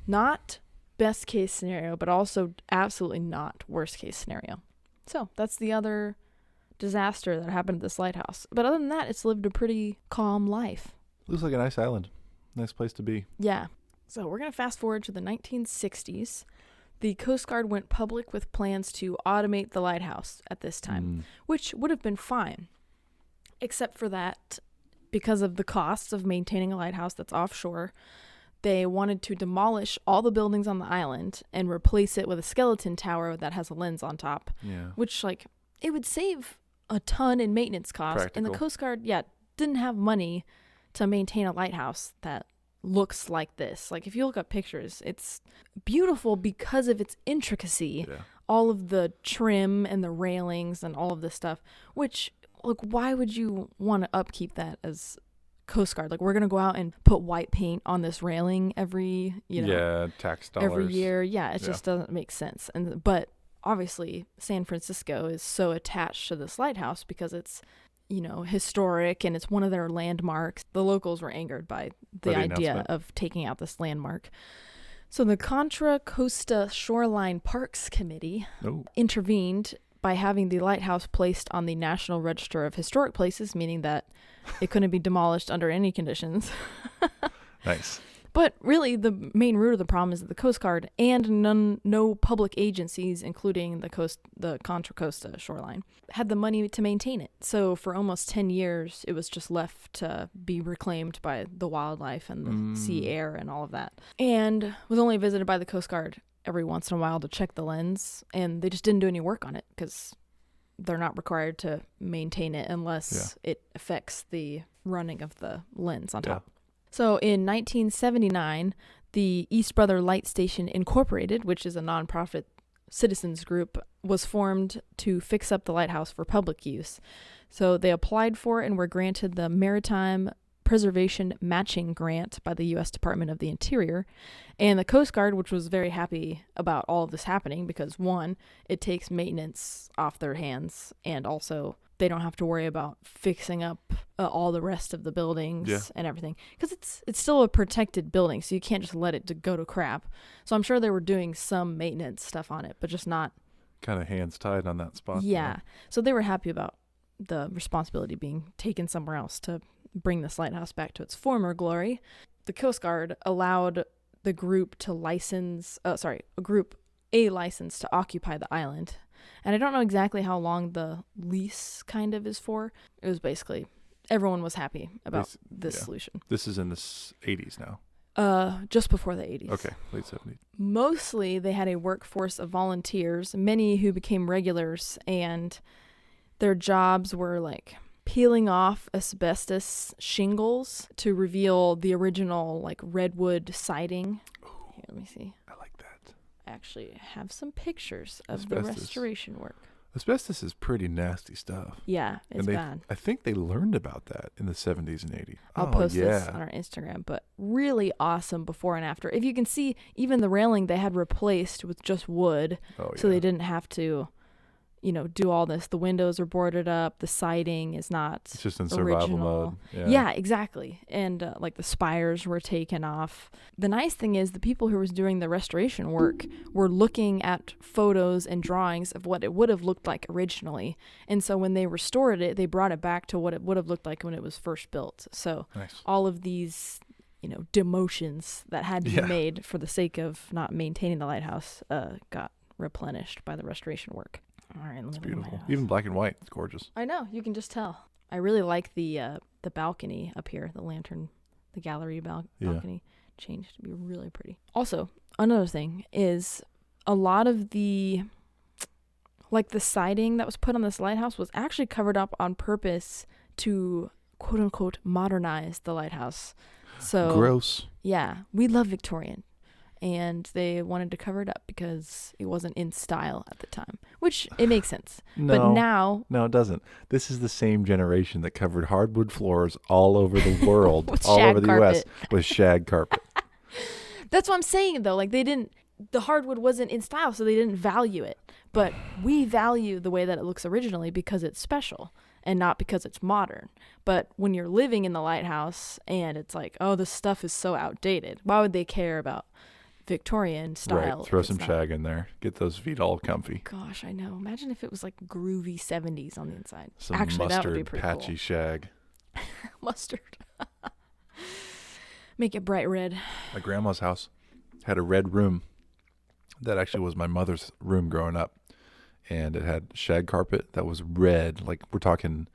Not best case scenario, but also absolutely not worst case scenario. So that's the other disaster that happened at this lighthouse. But other than that, it's lived a pretty calm life. Looks like a nice island. Nice place to be. Yeah. So we're going to fast forward to the 1960s. The Coast Guard went public with plans to automate the lighthouse at this time, which would have been fine, except for that because of the costs of maintaining a lighthouse that's offshore, they wanted to demolish all the buildings on the island and replace it with a skeleton tower that has a lens on top, which, it would save a ton in maintenance costs. Practical. And the Coast Guard, didn't have money to maintain a lighthouse that looks like this. If you look up pictures, it's beautiful because of its intricacy. Yeah. All of the trim and the railings and all of this stuff, which, why would you want to upkeep that as Coast Guard? We're going to go out and put white paint on this railing every, tax dollars. Every year. Yeah, it just doesn't make sense. But obviously, San Francisco is so attached to this lighthouse because it's, historic and it's one of their landmarks. The locals were angered by the idea of taking out this landmark. So the Contra Costa Shoreline Parks Committee intervened by having the lighthouse placed on the National Register of Historic Places, meaning that it couldn't be demolished under any conditions. Nice. But really, the main root of the problem is that the Coast Guard and no public agencies, including the Contra Costa shoreline, had the money to maintain it. So for almost 10 years, it was just left to be reclaimed by the wildlife and the sea air and all of that. And was only visited by the Coast Guard every once in a while to check the lens. And they just didn't do any work on it because they're not required to maintain it unless it affects the running of the lens on top. So in 1979, the East Brother Light Station Incorporated, which is a nonprofit citizens group, was formed to fix up the lighthouse for public use. So they applied for and were granted the Maritime Preservation Matching Grant by the U.S. Department of the Interior. And the Coast Guard, which was very happy about all of this happening because, one, it takes maintenance off their hands, and also they don't have to worry about fixing up all the rest of the buildings and everything. Because it's still a protected building, so you can't just let it go to crap. So I'm sure they were doing some maintenance stuff on it, but just not... kind of hands tied on that spot. Yeah. So they were happy about the responsibility being taken somewhere else to bring this lighthouse back to its former glory. The Coast Guard allowed the group to license... a license to occupy the island. And I don't know exactly how long the lease kind of is for. It was basically, everyone was happy about this solution. This is in the 80s now. Just before the 80s. Okay, late 70s. Mostly they had a workforce of volunteers, many who became regulars, and their jobs were like peeling off asbestos shingles to reveal the original like redwood siding. Here, let me see. I like that. Actually have some pictures of the restoration work. Asbestos is pretty nasty stuff. Yeah, it's bad. I think they learned about that in the 70s and 80s. I'll post this on our Instagram, but really awesome before and after. If you can see, even the railing they had replaced with just wood, so they didn't have to, do all this. The windows are boarded up. The siding is not It's just in survival mode. Yeah, exactly. And like the spires were taken off. The nice thing is the people who were doing the restoration work were looking at photos and drawings of what it would have looked like originally. And so when they restored it, they brought it back to what it would have looked like when it was first built. So all of these, demotions that had to be made for the sake of not maintaining the lighthouse got replenished by the restoration work. All right, it's beautiful. Even black and white, it's gorgeous. I know, you can just tell. I really like the balcony up here, the lantern, the gallery balcony changed to be really pretty. Also, another thing is a lot of the siding that was put on this lighthouse was actually covered up on purpose to quote unquote modernize the lighthouse. So gross. Yeah, we love Victorian. And they wanted to cover it up because it wasn't in style at the time, which it makes sense. But now... No, it doesn't. This is the same generation that covered hardwood floors all over the world, all over the U.S. with shag carpet. That's what I'm saying, though. Like, the hardwood wasn't in style, so they didn't value it. But we value the way that it looks originally because it's special and not because it's modern. But when you're living in the lighthouse and it's like, oh, this stuff is so outdated, why would they care about Victorian style? Right, throw some shag in there. Get those feet all comfy. Gosh, I know. Imagine if it was like groovy 70s on the inside. Some actually, mustard, that would be pretty patchy cool. shag. Mustard. Make it bright red. My grandma's house had a red room. That actually was my mother's room growing up. And it had shag carpet that was red. Like, we're talking,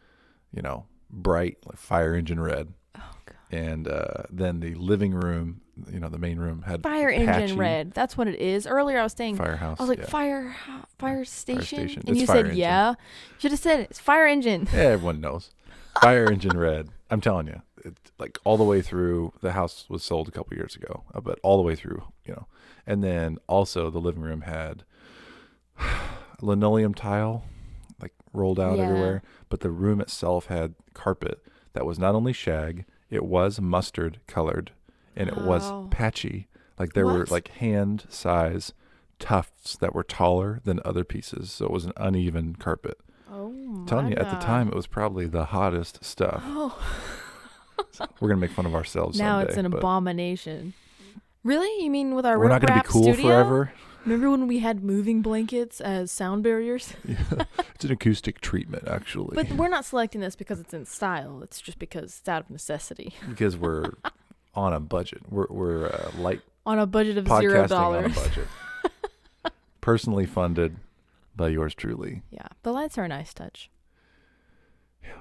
bright, like fire engine red. Oh, God. And then the living room, the main room had fire engine red. That's what it is. Earlier I was saying firehouse. I was like fire station, and it's you said engine. You should have said it's fire engine. Yeah, everyone knows. Fire engine red. I'm telling you, it's like all the way through. The house was sold a couple years ago, but all the way through, And then also the living room had linoleum tile, like rolled out everywhere. But the room itself had carpet that was not only shag, it was mustard colored. And it was patchy. Like there were like hand size tufts that were taller than other pieces. So it was an uneven carpet. Oh my I'm telling you, at the time, it was probably the hottest stuff. Oh. So we're going to make fun of ourselves now someday. It's an abomination. Really? You mean with our we're not going to be cool studio? forever? Remember when we had moving blankets as sound barriers? Yeah. It's an acoustic treatment, actually. But we're not selecting this because it's in style. It's just because it's out of necessity. Because we're on a budget. We're light On a budget of podcasting $0. on a budget. Personally funded by yours truly. Yeah, the lights are a nice touch. Yeah.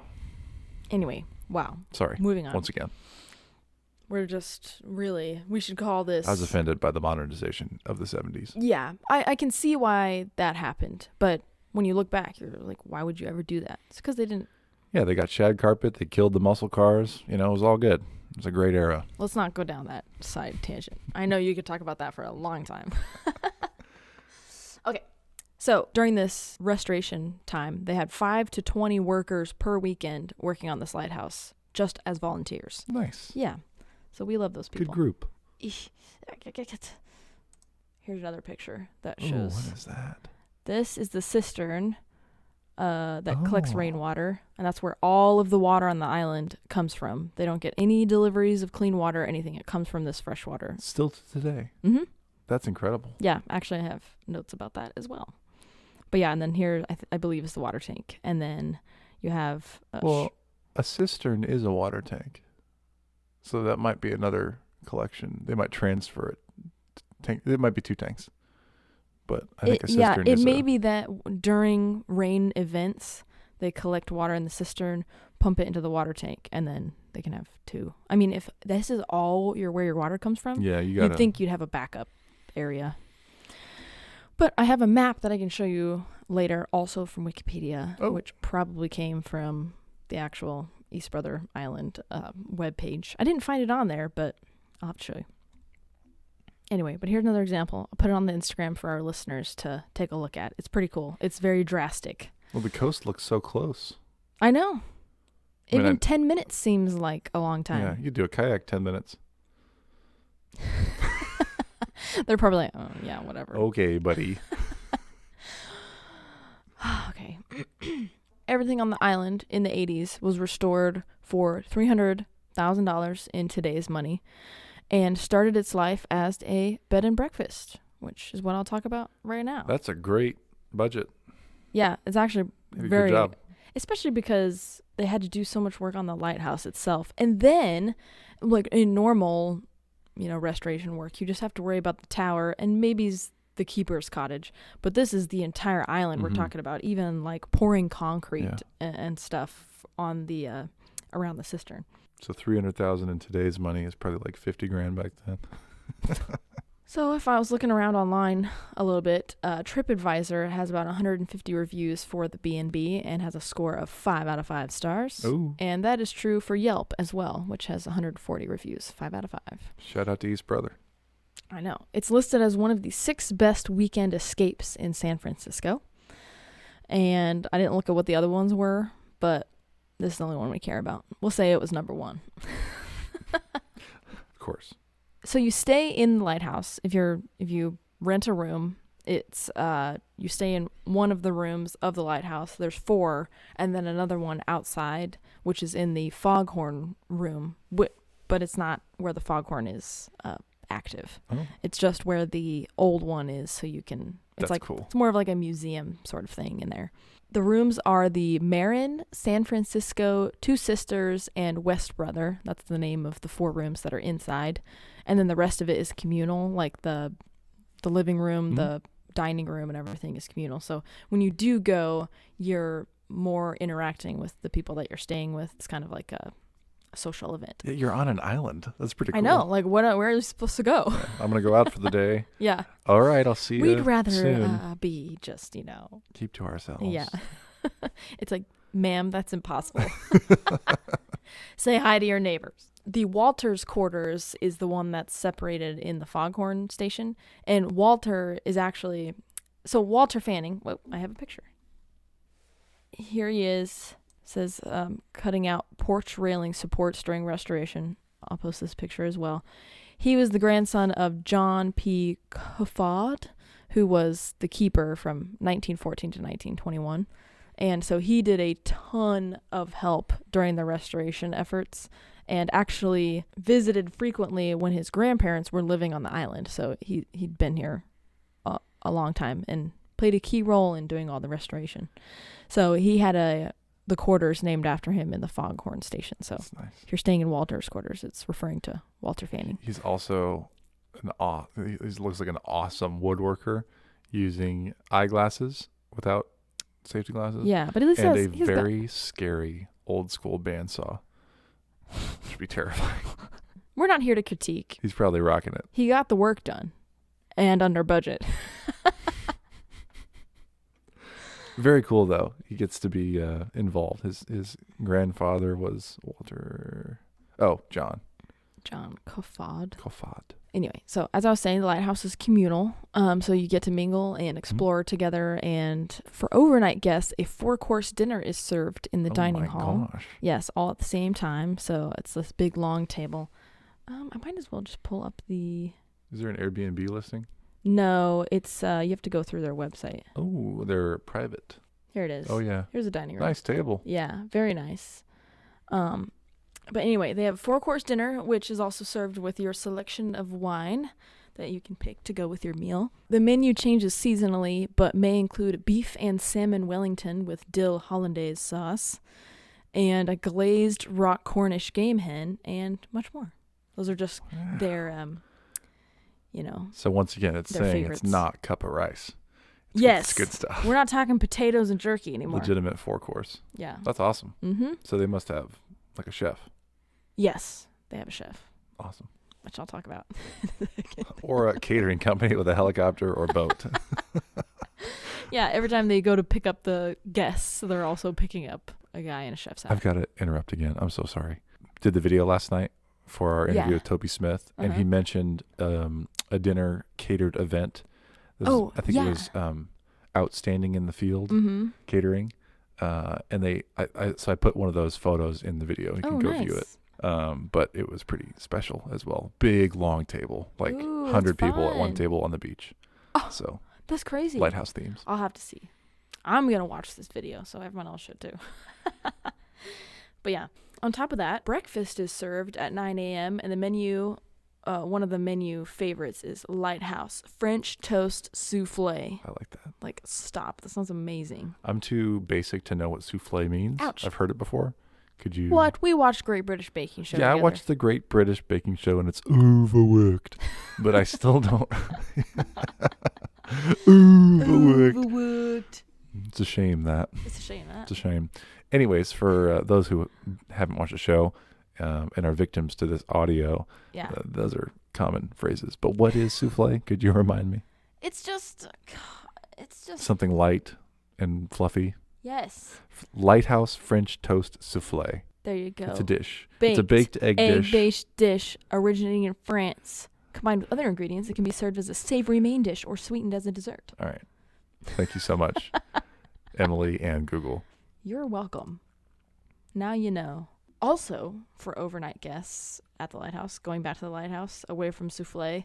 Anyway, wow. Sorry. Moving on. Once again. We're just really, we should call this. I was offended by the modernization of the 70s. Yeah, I can see why that happened. But when you look back, you're like, why would you ever do that? It's because they didn't. Yeah, they got shag carpet. They killed the muscle cars. You know, it was all good. It was a great era. Let's not go down that side tangent. I know you could talk about that for a long time. Okay. So during this restoration time, they had 5 to 20 workers per weekend working on this lighthouse just as volunteers. Nice. Yeah. So we love those people. Good group. Here's another picture that Oh, shows. what is that? This is the cistern that collects rainwater, and that's where all of the water on the island comes from. They don't get any deliveries of clean water or anything. It comes from this fresh water. Still to today. Mm-hmm. That's incredible. Yeah, actually I have notes about that as well. But yeah, and then here I believe is the water tank. And then you have... a cistern is a water tank. So that might be another collection. They might transfer it. It might be 2 tanks. But I think a cistern is it may be that during rain events, they collect water in the cistern, pump it into the water tank, and then they can have 2. I mean, if this is all where your water comes from, yeah, you'd think you'd have a backup area. But I have a map that I can show you later, also from Wikipedia, which probably came from the actual East Brother Island webpage. I didn't find it on there, but I'll have to show you. Anyway, but here's another example. I'll put it on the Instagram for our listeners to take a look at. It's pretty cool. It's very drastic. Well, the coast looks so close. I know. Even 10 minutes seems like a long time. Yeah, you do a kayak 10 minutes. They're probably like, oh, yeah, whatever. Okay, buddy. Okay. Everything on the island in the 80s was restored for $300,000 in today's money and started its life as a bed and breakfast, which is what I'll talk about right now. That's a great budget. Yeah, it's actually Good job. Especially because they had to do so much work on the lighthouse itself. And then, like in normal, restoration work, you just have to worry about the tower and maybe the keeper's cottage. But this is the entire island we're talking about, even like pouring concrete and stuff on the around the cistern. So $300,000 in today's money is probably like $50,000 back then. So if I was looking around online a little bit, TripAdvisor has about 150 reviews for the B&B and has a score of 5 out of 5 stars. Ooh. And that is true for Yelp as well, which has 140 reviews, 5 out of 5. Shout out to East Brother. I know. It's listed as one of the 6 best weekend escapes in San Francisco. And I didn't look at what the other ones were, but this is the only one we care about. We'll say it was number 1. Of course. So you stay in the lighthouse. If you rent a room, it's you stay in one of the rooms of the lighthouse. There's 4, and then another one outside, which is in the foghorn room. But it's not where the foghorn is active. Oh. It's just where the old one is, so you can. It's That's cool. It's more of like a museum sort of thing in there. The rooms are the Mare, San Francisco, 2 Sisters, and West Brother. That's the name of the 4 rooms that are inside. And then the rest of it is communal, like the living room, the dining room, and everything is communal. So when you do go, you're more interacting with the people that you're staying with. It's kind of like a social event. Yeah, you're on an island. That's pretty cool. I know. Like, where are you supposed to go? Yeah, I'm going to go out for the day. Yeah. All right, I'll see you We'd rather soon. Be just, keep to ourselves. Yeah. It's like, ma'am, that's impossible. Say hi to your neighbors. The Walter's quarters is the one that's separated in the foghorn station. And Walter is actually... So Walter Fanning... Whoa, I have a picture. Here he is. Says cutting out porch railing supports during restoration. I'll post this picture as well. He was the grandson of John P. Coffard, who was the keeper from 1914 to 1921. And so he did a ton of help during the restoration efforts and actually visited frequently when his grandparents were living on the island. So he'd been here a long time and played a key role in doing all the restoration. So he had the quarters named after him in the foghorn station. So That's nice. if you're staying in Walter's quarters, it's referring to Walter Fanning. He's also he looks like an awesome woodworker using eyeglasses without safety glasses. Yeah, but at least and a very scary old school bandsaw. Should be terrifying. We're not here to critique. He's probably rocking it. He got the work done and under budget. Very cool though. He gets to be involved. His grandfather was John Coffard. Coffard. Anyway, so as I was saying, the lighthouse is communal. So you get to mingle and explore together. And for overnight guests, a 4-course dinner is served in the dining hall. Gosh. Yes, all at the same time. So it's this big long table. I might as well just pull up the... Is there an Airbnb listing? No, it's you have to go through their website. Oh, they're private. Here it is. Oh yeah. Here's a dining room. Nice table. Yeah, very nice. But anyway, they have a 4-course dinner, which is also served with your selection of wine that you can pick to go with your meal. The menu changes seasonally, but may include beef and salmon Wellington with dill hollandaise sauce, and a glazed rock Cornish game hen, and much more. Those are just their, So once again, it's saying favorites. it's not cup of rice. Yes. It's good stuff. We're not talking potatoes and jerky anymore. Legitimate 4-course. Yeah. That's awesome. Mm-hmm. So they must have like a chef. Yes, they have a chef, Awesome. which I'll talk about. Or a catering company with a helicopter or boat. Yeah, every time they go to pick up the guests, they're also picking up a guy in a chef's hat. I've got to interrupt again. I'm so sorry. Did the video last night for our interview with Toby Smith, and he mentioned a dinner catered event. I think it was Outstanding in the Field catering. And so I put one of those photos in the video. You can go view it. But it was pretty special as well. Big long table, like 100 people at one table on the beach. Oh, so that's crazy. Lighthouse themes. I'll have to see. I'm gonna watch this video, so everyone else should too. But yeah, on top of that, breakfast is served at 9 a.m. and the menu. One of the menu favorites is Lighthouse French Toast Souffle. I like that. Like, stop. That sounds amazing. I'm too basic to know what souffle means. Ouch. I've heard it before. Could you? What? We watched Great British Baking Show together. I watched the Great British Baking Show and it's overworked. But I still don't. Overworked. It's a shame that. It's a shame that. It's a shame. Anyways, for those who haven't watched the show and are victims to this audio, those are common phrases. But what is souffle? Could you remind me? It's just something light and fluffy. Yes. Lighthouse French Toast Souffle. There you go. It's a dish. It's a baked egg dish. Egg-based dish originating in France. Combined with other ingredients, it can be served as a savory main dish or sweetened as a dessert. All right. Thank you so much, Emily and Google. You're welcome. Now you know. Also, for overnight guests at the Lighthouse, going back to the Lighthouse, away from souffle,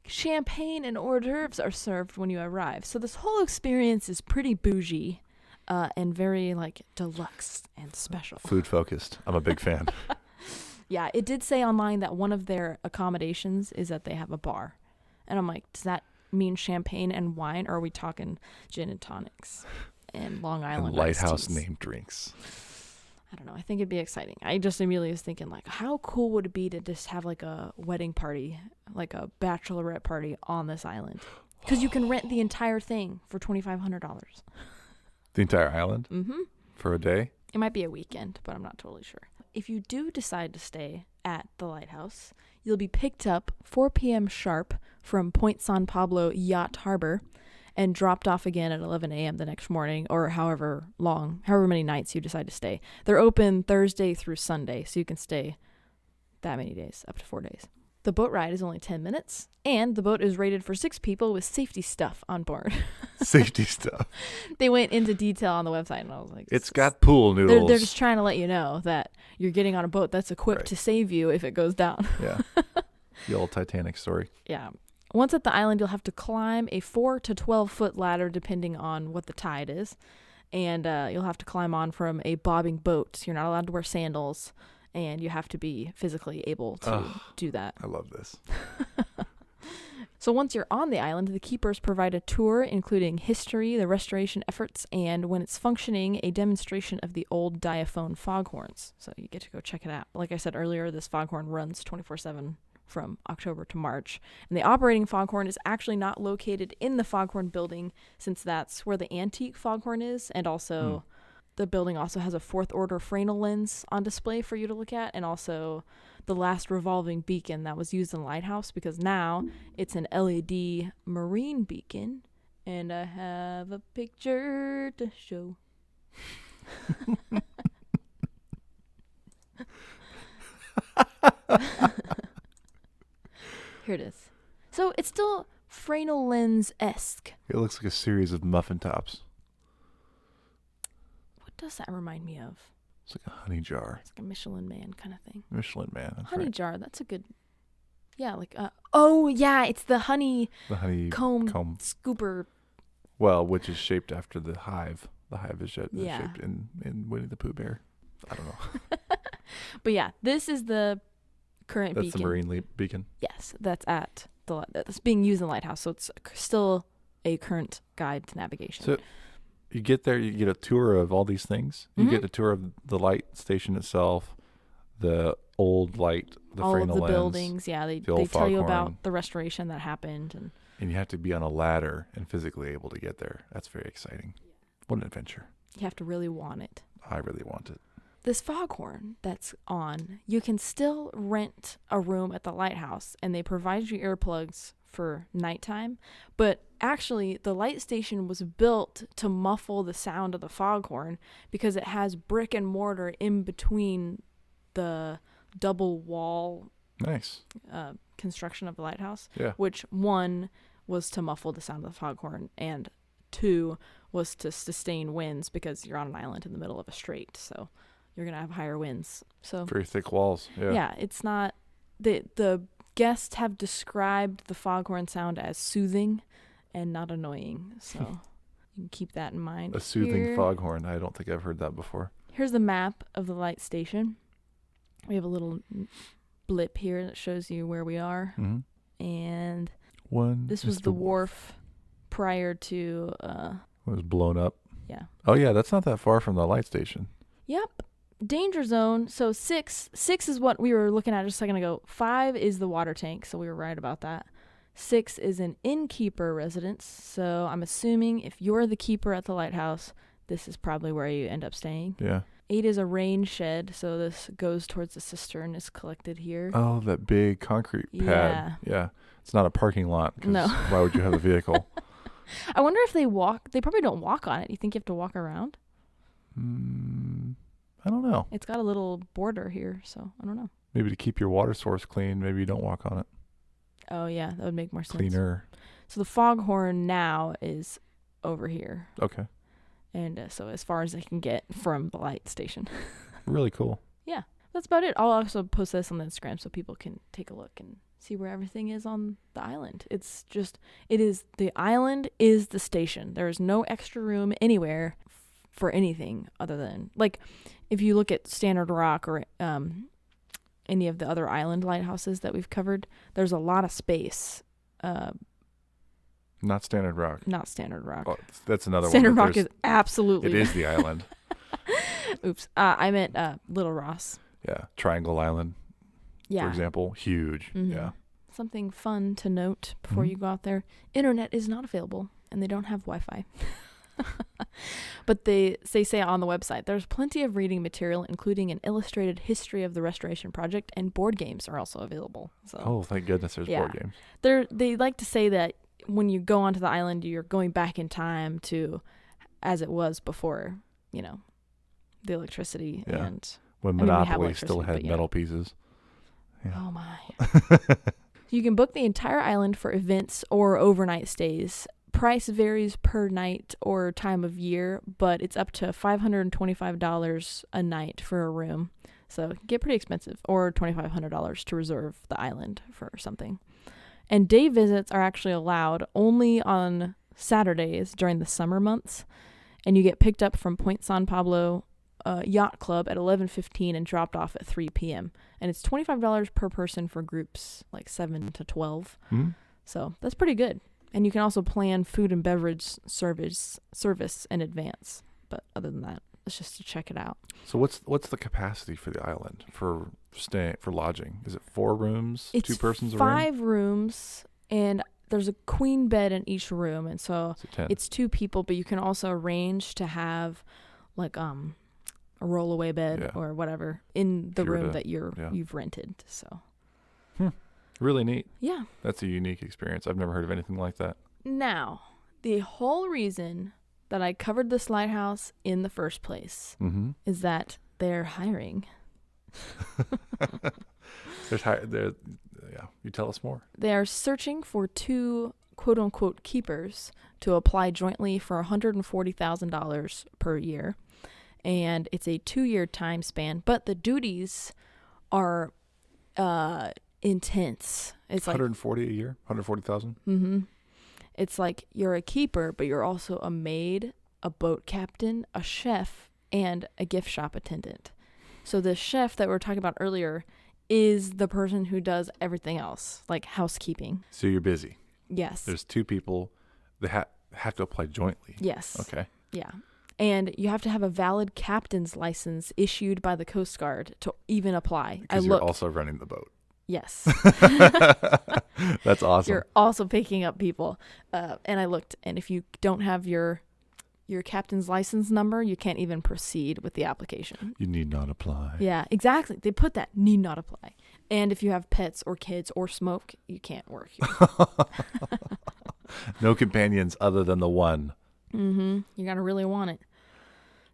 champagne and hors d'oeuvres are served when you arrive. So this whole experience is pretty bougie and very, deluxe and special. Food focused. I'm a big fan. Yeah, it did say online that one of their accommodations is that they have a bar. And I'm like, does that mean champagne and wine, or are we talking gin and tonics and Long Island and Lighthouse iced teas? named drinks? I don't know. I think it'd be exciting. I just immediately was thinking, how cool would it be to just have a wedding party, like a bachelorette party on this island? Because you can rent the entire thing for $2,500. The entire island? Mm-hmm. For a day? It might be a weekend, but I'm not totally sure. If you do decide to stay at the Lighthouse, you'll be picked up 4 p.m. sharp from Point San Pablo Yacht Harbor and dropped off again at 11 a.m. the next morning, or however many nights you decide to stay. They're open Thursday through Sunday, so you can stay that many days, up to 4 days. The boat ride is only 10 minutes, and the boat is rated for 6 people with safety stuff on board. Safety stuff. They went into detail on the website, and I was like... It's got pool noodles. They're just trying to let you know that you're getting on a boat that's equipped to save you if it goes down. Yeah. The old Titanic story. Yeah. Once at the island, you'll have to climb a 4 to 12-foot ladder, depending on what the tide is. And you'll have to climb on from a bobbing boat. You're not allowed to wear sandals. And you have to be physically able to do that. I love this. So once you're on the island, the keepers provide a tour including history, the restoration efforts, and when it's functioning, a demonstration of the old diaphone foghorns. So you get to go check it out. Like I said earlier, this foghorn runs 24/7 from October to March. And the operating foghorn is actually not located in the foghorn building, since that's where the antique foghorn is, and also the building also has a 4th order Fresnel lens on display for you to look at, and also the last revolving beacon that was used in Lighthouse, because now it's an LED marine beacon, and I have a picture to show. Here it is. So it's still Fresnel lens-esque. It looks like a series of muffin tops. What does that remind me of? It's like a honey jar. It's like a Michelin Man kind of thing. Michelin Man. That's Honey right. jar. That's a good. Yeah, like oh yeah, it's the honey. The honey comb scooper. scooper. Well, which is shaped after the hive. The hive is shaped Yeah. in Winnie the Pooh Bear. I don't know. But yeah, this is the current That's beacon. the marine beacon. Yes, that's that's being used in Lighthouse, so it's still a current guide to navigation. So you get there, you get a tour of all these things. You get a tour of the light station itself, the old light, the all Fresnel of the lens, buildings. Yeah, they old tell you foghorn. about the restoration that happened, and you have to be on a ladder and physically able to get there. That's very exciting. What an adventure. you have to really want it. I really want it. This foghorn that's on, you can still rent a room at the Lighthouse, and they provide you earplugs for nighttime. But actually, the light station was built to muffle the sound of the foghorn because it has brick and mortar in between the double wall Nice. construction of the Lighthouse. Yeah. Which, 1 was to muffle the sound of the foghorn, and 2 was to sustain winds because you're on an island in the middle of a strait. So you're going to have higher winds. So Very thick walls. Yeah. yeah, it's not the guests have described the foghorn sound as soothing and not annoying. So you can keep that in mind. A soothing Here- foghorn. I don't think I've heard that before. Here's the map of the light station. We have a little blip here that shows you where we are. Mm-hmm. And This was the wharf prior to It was blown up. yeah. Oh yeah, that's not that far from the light station. Yep. Danger zone. So 6 is what we were looking at just a second ago. 5 is the water tank, so we were right about that. 6 is an innkeeper residence. So I'm assuming if you're the keeper at the Lighthouse, this is probably where you end up staying. Yeah. 8 is a rain shed, so this goes towards the cistern, is collected here. Oh, that big concrete pad. Yeah. It's not a parking lot. 'Cause No. Why would you have a vehicle? I wonder if they walk. They probably don't walk on it. You think you have to walk around? I don't know. It's got a little border here, so I don't know. Maybe to keep your water source clean, maybe you don't walk on it. Oh, yeah, that would make more sense. Cleaner. So the foghorn now is over here. Okay. And so as far as I can get from the light station. Really cool. Yeah, that's about it. I'll also post this on the Instagram so people can take a look and see where everything is on the island. The island is the station. There is no extra room anywhere for anything other than, like, if you look at Standard Rock or any of the other island lighthouses that we've covered, there's a lot of space. Not Standard Rock. Not Standard Rock. Oh, that's another Standard one. Rock is absolutely. It is the island. Oops. I meant Little Ross. Yeah. Triangle Island, Yeah. for example. Huge. Mhm. Yeah. Something fun to note before Mhm. you go out there. Internet is not available, and they don't have Wi-Fi. But they say on the website, there's plenty of reading material, including an illustrated history of the restoration project, and board games are also available. So Oh, thank goodness there's board games. they like to say that when you go onto the island, you're going back in time to as it was before, the electricity. Yeah. And When I mean, we have Monopoly still electricity, had but yeah. metal pieces. Yeah. Oh my. You can book the entire island for events or overnight stays. Price varies per night or time of year, but it's up to $525 a night for a room. So it can get pretty expensive, or $2,500 to reserve the island for something. And day visits are actually allowed only on Saturdays during the summer months. And you get picked up from Point San Pablo Yacht Club at 11:15 and dropped off at 3 p.m. And it's $25 per person for groups like 7 to 12. Hmm? So that's pretty good. And you can also plan food and beverage service in advance. But other than that, it's just to check it out. So what's the capacity for the island for lodging? Is it 4 rooms, It's 2 persons a room? 5 rooms, and there's a queen bed in each room, and so 10. it's 2 people. But you can also arrange to have like a rollaway bed or whatever in the room that you've rented. So really neat. Yeah, that's a unique experience. I've never heard of anything like that. Now, the whole reason that I covered this lighthouse in the first place is that they're hiring. You tell us more. They are searching for 2 quote-unquote keepers to apply jointly for $140,000 per year. And it's a 2-year time span, but the duties are intense. It's 140 a year, 140,000. Mm-hmm. It's like you're a keeper, but you're also a maid, a boat captain, a chef, and a gift shop attendant. So the chef that we were talking about earlier is the person who does everything else, like housekeeping. So you're busy. Yes. There's 2 people that have to apply jointly. Yes. Okay. Yeah. And you have to have a valid captain's license issued by the Coast Guard to even apply. Because you're also running the boat. Yes. That's awesome. You're also picking up people. And I looked, and if you don't have your captain's license number, you can't even proceed with the application. You need not apply. Yeah, exactly. They put that, need not apply. And if you have pets or kids or smoke, you can't work here. No companions other than the one. You gotta really want it.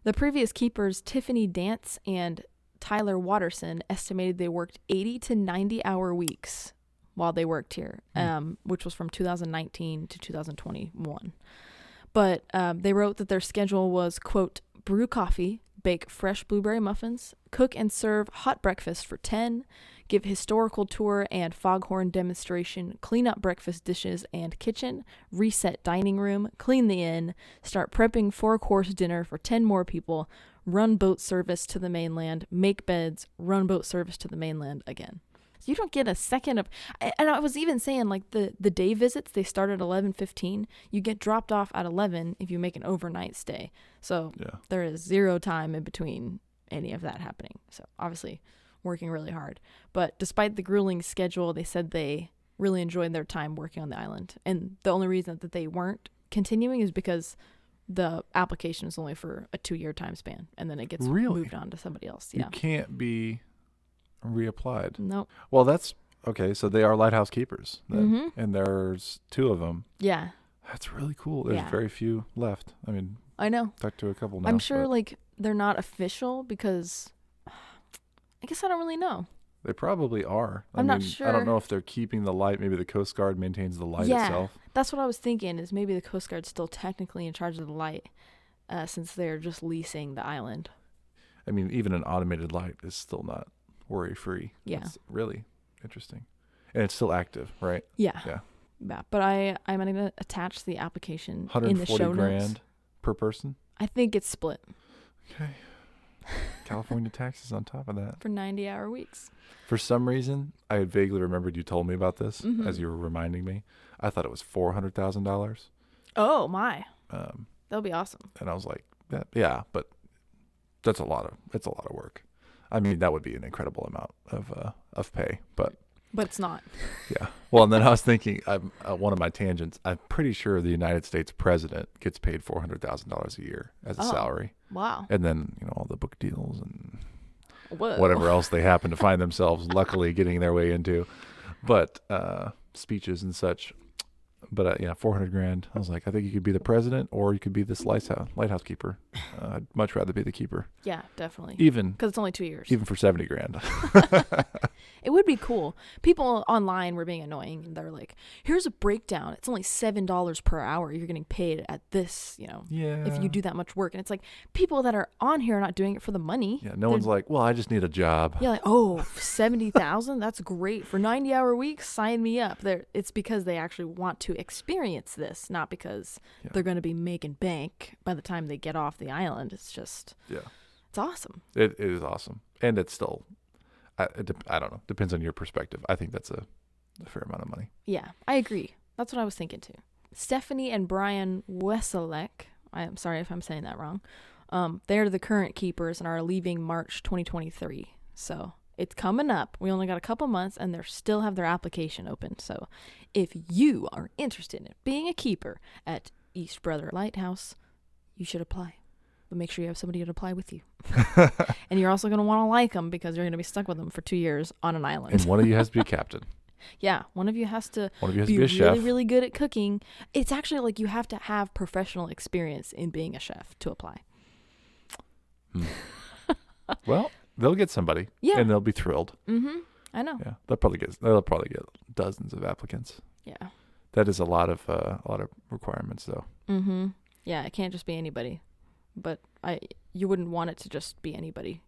The previous keepers, Tiffany Dance and Tyler Watterson, estimated they worked 80 to 90-hour weeks while they worked here, which was from 2019 to 2021. But they wrote that their schedule was, quote, brew coffee, bake fresh blueberry muffins, cook and serve hot breakfast for 10, give historical tour and foghorn demonstration, clean up breakfast dishes and kitchen, reset dining room, clean the inn, start prepping 4-course dinner for 10 more people, run boat service to the mainland, make beds, run boat service to the mainland again. So you don't get a second of, and I was even saying like the day visits, they start at 11:15. You get dropped off at 11 if you make an overnight stay. So there is 0 time in between any of that happening. So obviously working really hard. But despite the grueling schedule, they said they really enjoyed their time working on the island. And the only reason that they weren't continuing is because the application is only for a 2-year time span, and then it gets moved on to somebody else. Yeah. You can't be reapplied. Nope. Well, that's okay. So they are lighthouse keepers then, and there's 2 of them. Yeah. That's really cool. There's very few left. I mean, I know. Talked to a couple now. I'm sure like they're not official because I guess I don't really know. They probably are. I'm not sure. I don't know if they're keeping the light. Maybe the Coast Guard maintains the light itself. That's what I was thinking, is maybe the Coast Guard's still technically in charge of the light since they're just leasing the island. I mean, even an automated light is still not worry-free. Yeah. It's really interesting. And it's still active, right? Yeah. Yeah. Yeah. But I'm going to attach the application in the show notes. $140,000 per person? I think it's split. Okay. California taxes on top of that. For 90-hour weeks. For some reason, I had vaguely remembered you told me about this as you were reminding me. I thought it was $400,000. Oh, my. That'll be awesome. And I was like, yeah, but it's a lot of work. I mean, that would be an incredible amount of pay, but it's not. Yeah. Well, and then I was thinking, one of my tangents, I'm pretty sure the United States president gets paid $400,000 a year as a salary. Wow. And then, all the book deals and Whoa. whatever else they happen to find themselves luckily getting their way into, but speeches and such. But yeah, $400,000. I was like, I think you could be the president or you could be this lighthouse keeper. I'd much rather be the keeper. Yeah, definitely. Even because it's only 2 years. Even for $70,000. It would be cool. People online were being annoying, and they're like, "Here's a breakdown. It's only $7 per hour. You're getting paid at this. If you do that much work." And it's like people that are on here are not doing it for the money. Yeah, no one's like, "Well, I just need a job." Yeah, like, oh, 70,000. That's great for 90-hour weeks. Sign me up. It's because they actually want to experience this, not because they're going to be making bank by the time they get off the island. It's just, it's awesome. It is awesome, and it's still, I don't know, depends on your perspective. I think that's a fair amount of money. Yeah, I agree. That's what I was thinking too. Stephanie and Brian Weselek, I'm sorry if I'm saying that wrong. They're the current keepers and are leaving March 2023. So it's coming up. We only got a couple months and they still have their application open. So if you are interested in being a keeper at East Brother Lighthouse, you should apply. But make sure you have somebody to apply with you. And you're also going to want to like them because you're going to be stuck with them for 2 years on an island. And one of you has to be a captain. Yeah, one of you has to be a really, chef. really good at cooking. It's actually like you have to have professional experience in being a chef to apply. Well, they'll get somebody. Yeah. And they'll be thrilled. Mm-hmm. I know. Yeah. They'll probably get dozens of applicants. Yeah. That is a lot of requirements though. Mm-hmm. Yeah, it can't just be anybody. But you wouldn't want it to just be anybody.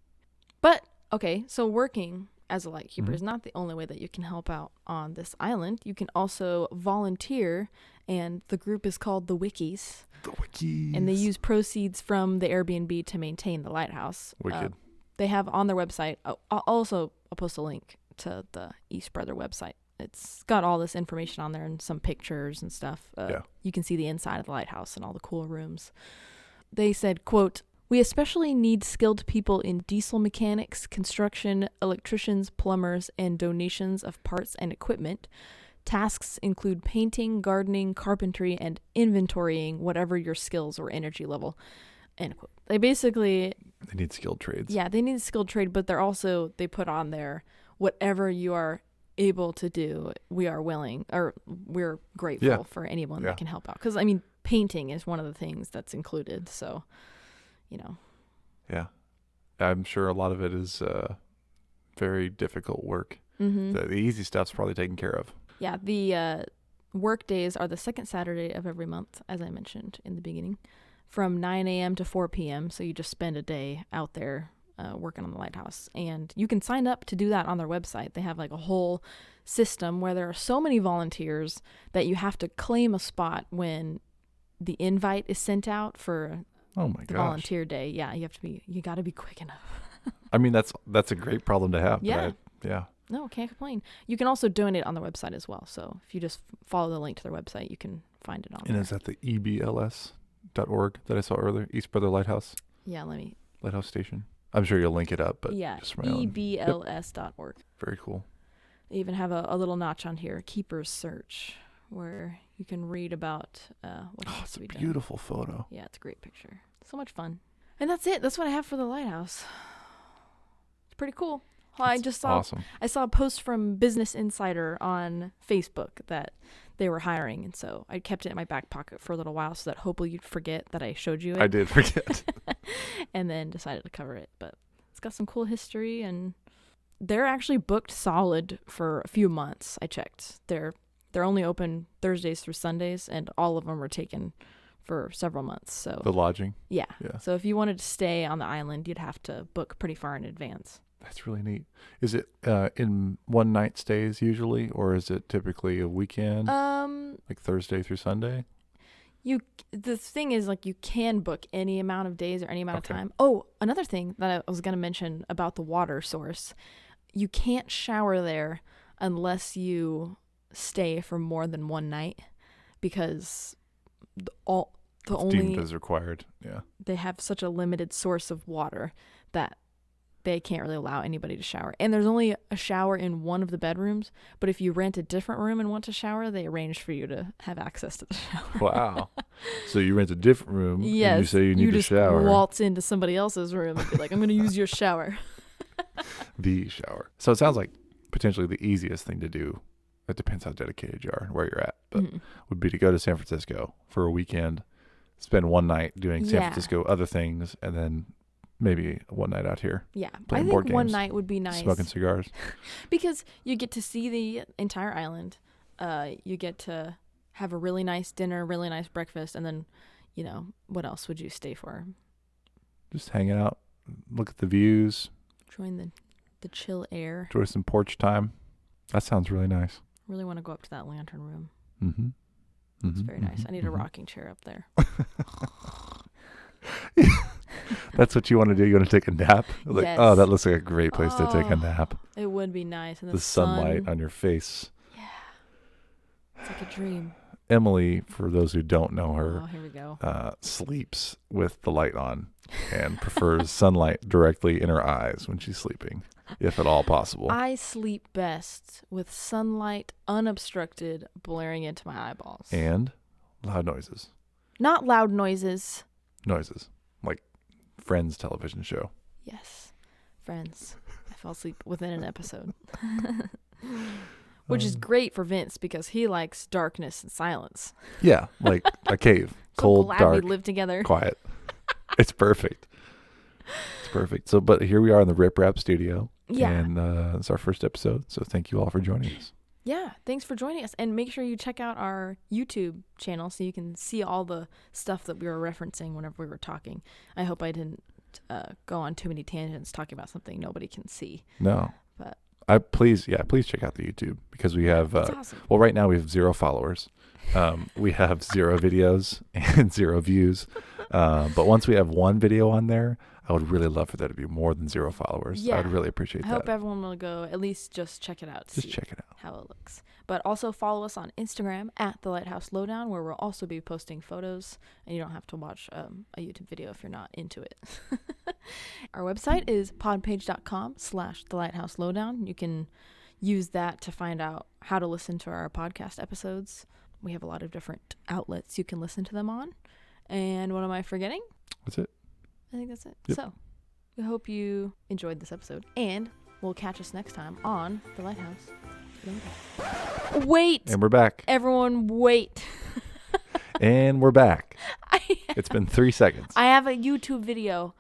But okay, so working as a lightkeeper is not the only way that you can help out on this island. You can also volunteer, and the group is called the Wikis. The Wikis. And they use proceeds from the Airbnb to maintain the lighthouse. Wicked. They have on their website, I'll post a link to the East Brother website. It's got all this information on there and some pictures and stuff. You can see the inside of the lighthouse and all the cool rooms. They said, quote, "We especially need skilled people in diesel mechanics, construction, electricians, plumbers, and donations of parts and equipment. Tasks include painting, gardening, carpentry, and inventorying whatever your skills or energy level." End quote. They need skilled trades. Yeah, they need a skilled trade, but they put on there whatever you are able to do. We are willing, or we're grateful for anyone that can help out. Because, I mean, painting is one of the things that's included. So, you know. Yeah. I'm sure a lot of it is very difficult work. Mm-hmm. The easy stuff's probably taken care of. Yeah, the work days are the second Saturday of every month, as I mentioned in the beginning, from 9 a.m. to 4 p.m. So you just spend a day out there working on the lighthouse. And you can sign up to do that on their website. They have like a whole system where there are so many volunteers that you have to claim a spot when the invite is sent out for the volunteer day. Yeah, you got to be quick enough. I mean, that's a great problem to have. Yeah. Yeah. No, can't complain. You can also donate on their website as well. So if you just follow the link to their website, you can find it on there. And is that the ebls.org that I saw earlier? East Brother Lighthouse? Yeah, Lighthouse Station. I'm sure you'll link it up, but just for my own. ebls.org. Very cool. They even have a little notch on here, Keeper's Search, where you can read about what has to be done. It's a beautiful photo. Yeah, it's a great picture. So much fun. And that's it. That's what I have for the lighthouse. It's pretty cool. I just saw awesome. I saw a post from Business Insider on Facebook that they were hiring, and so I kept it in my back pocket for a little while so that hopefully you'd forget that I showed you it. I did forget. And then decided to cover it. But it's got some cool history, and they're actually booked solid for a few months. I checked. They're only open Thursdays through Sundays, and all of them are taken for several months. So the lodging? Yeah. So if you wanted to stay on the island, you'd have to book pretty far in advance. That's really neat. Is it in one night stays usually, or is it typically a weekend? Like Thursday through Sunday? The thing is, like, you can book any amount of days or any amount of time. Oh, another thing that I was going to mention about the water source. You can't shower there unless you stay for more than one night, because deemed as required. Yeah. They have such a limited source of water that they can't really allow anybody to shower. And there's only a shower in one of the bedrooms, but if you rent a different room and want to shower, they arrange for you to have access to the shower. Wow. So you rent a different room, yes, and you say you need to shower. You just waltz into somebody else's room and be like, I'm going to use your shower. The shower. So it sounds like potentially the easiest thing to do, it depends how dedicated you are and where you're at, but would be to go to San Francisco for a weekend, spend one night doing San Francisco other things, and then maybe one night out here. Yeah. I think one night would be nice. Smoking cigars. Because you get to see the entire island. You get to have a really nice dinner, really nice breakfast, and then, what else would you stay for? Just hanging out, look at the views. Enjoying the chill air. Enjoy some porch time. That sounds really nice. Really want to go up to that lantern room. Mm-hmm. It's very nice. I need a rocking chair up there. That's what you want to do? You want to take a nap? Like, yes. Oh, that looks like a great place to take a nap. It would be nice. And the sunlight on your face. Yeah. It's like a dream. Emily, for those who don't know her, Oh, here we go. sleeps with the light on and prefers sunlight directly in her eyes when she's sleeping, if at all possible. I sleep best with sunlight unobstructed blaring into my eyeballs. And loud noises. Not loud noises. Noises. Like Friends television show. Yes. Friends. I fell asleep within an episode. Which is great for Vince because he likes darkness and silence. Yeah, like a cave. Cold, glad dark, we live together. quiet. It's perfect. It's perfect. So, but here we are in the Rip Rap studio. Yeah. And it's our first episode. So thank you all for joining us. Yeah, thanks for joining us. And make sure you check out our YouTube channel so you can see all the stuff that we were referencing whenever we were talking. I hope I didn't go on too many tangents talking about something nobody can see. No. But Please check out the YouTube because we have, it's awesome. well, right now we have 0 followers. We have 0 videos and 0 views. But once we have 1 video on there, I would really love for that to be more than 0 followers. Yeah. I would really appreciate I that. hope everyone will go at least just check it out. Just check it out. How it looks. But also follow us on Instagram at the Lighthouse Lowdown, where we'll also be posting photos, and you don't have to watch a YouTube video if you're not into it. Our website is podpage.com/the Lighthouse Lowdown. You can use that to find out how to listen to our podcast episodes. We have a lot of different outlets you can listen to them on. And what am I forgetting? That's it. I think that's it. Yep. So we hope you enjoyed this episode, and we'll catch us next time on the Lighthouse Lowdown. Wait! And we're back. Everyone, wait. And we're back. It's been 3 seconds. I have a YouTube video.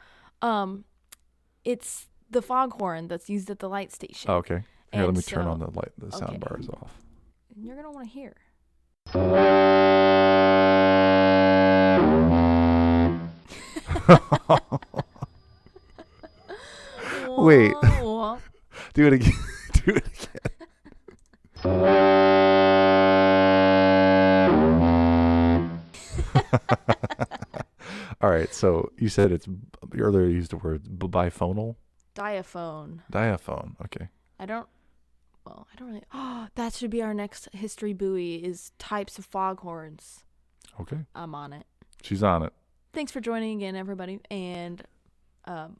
It's the foghorn that's used at the light station. Oh, okay. Here, And let me turn so- on the light. The okay. sound bar is off. You're going to want to hear. Wait. Whoa. Do it again. Do it again. All right. So you said it's earlier you used the word biphonal. Diaphone. Diaphone. Okay. I don't really. Oh, that should be our next history buoy is types of foghorns. Okay. I'm on it. She's on it. Thanks for joining again, everybody. And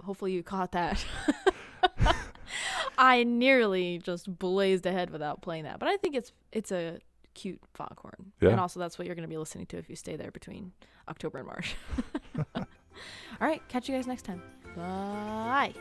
hopefully you caught that. I nearly just blazed ahead without playing that. But I think it's a cute foghorn. Yeah. And also that's what you're going to be listening to if you stay there between October and March. All right. Catch you guys next time. Bye.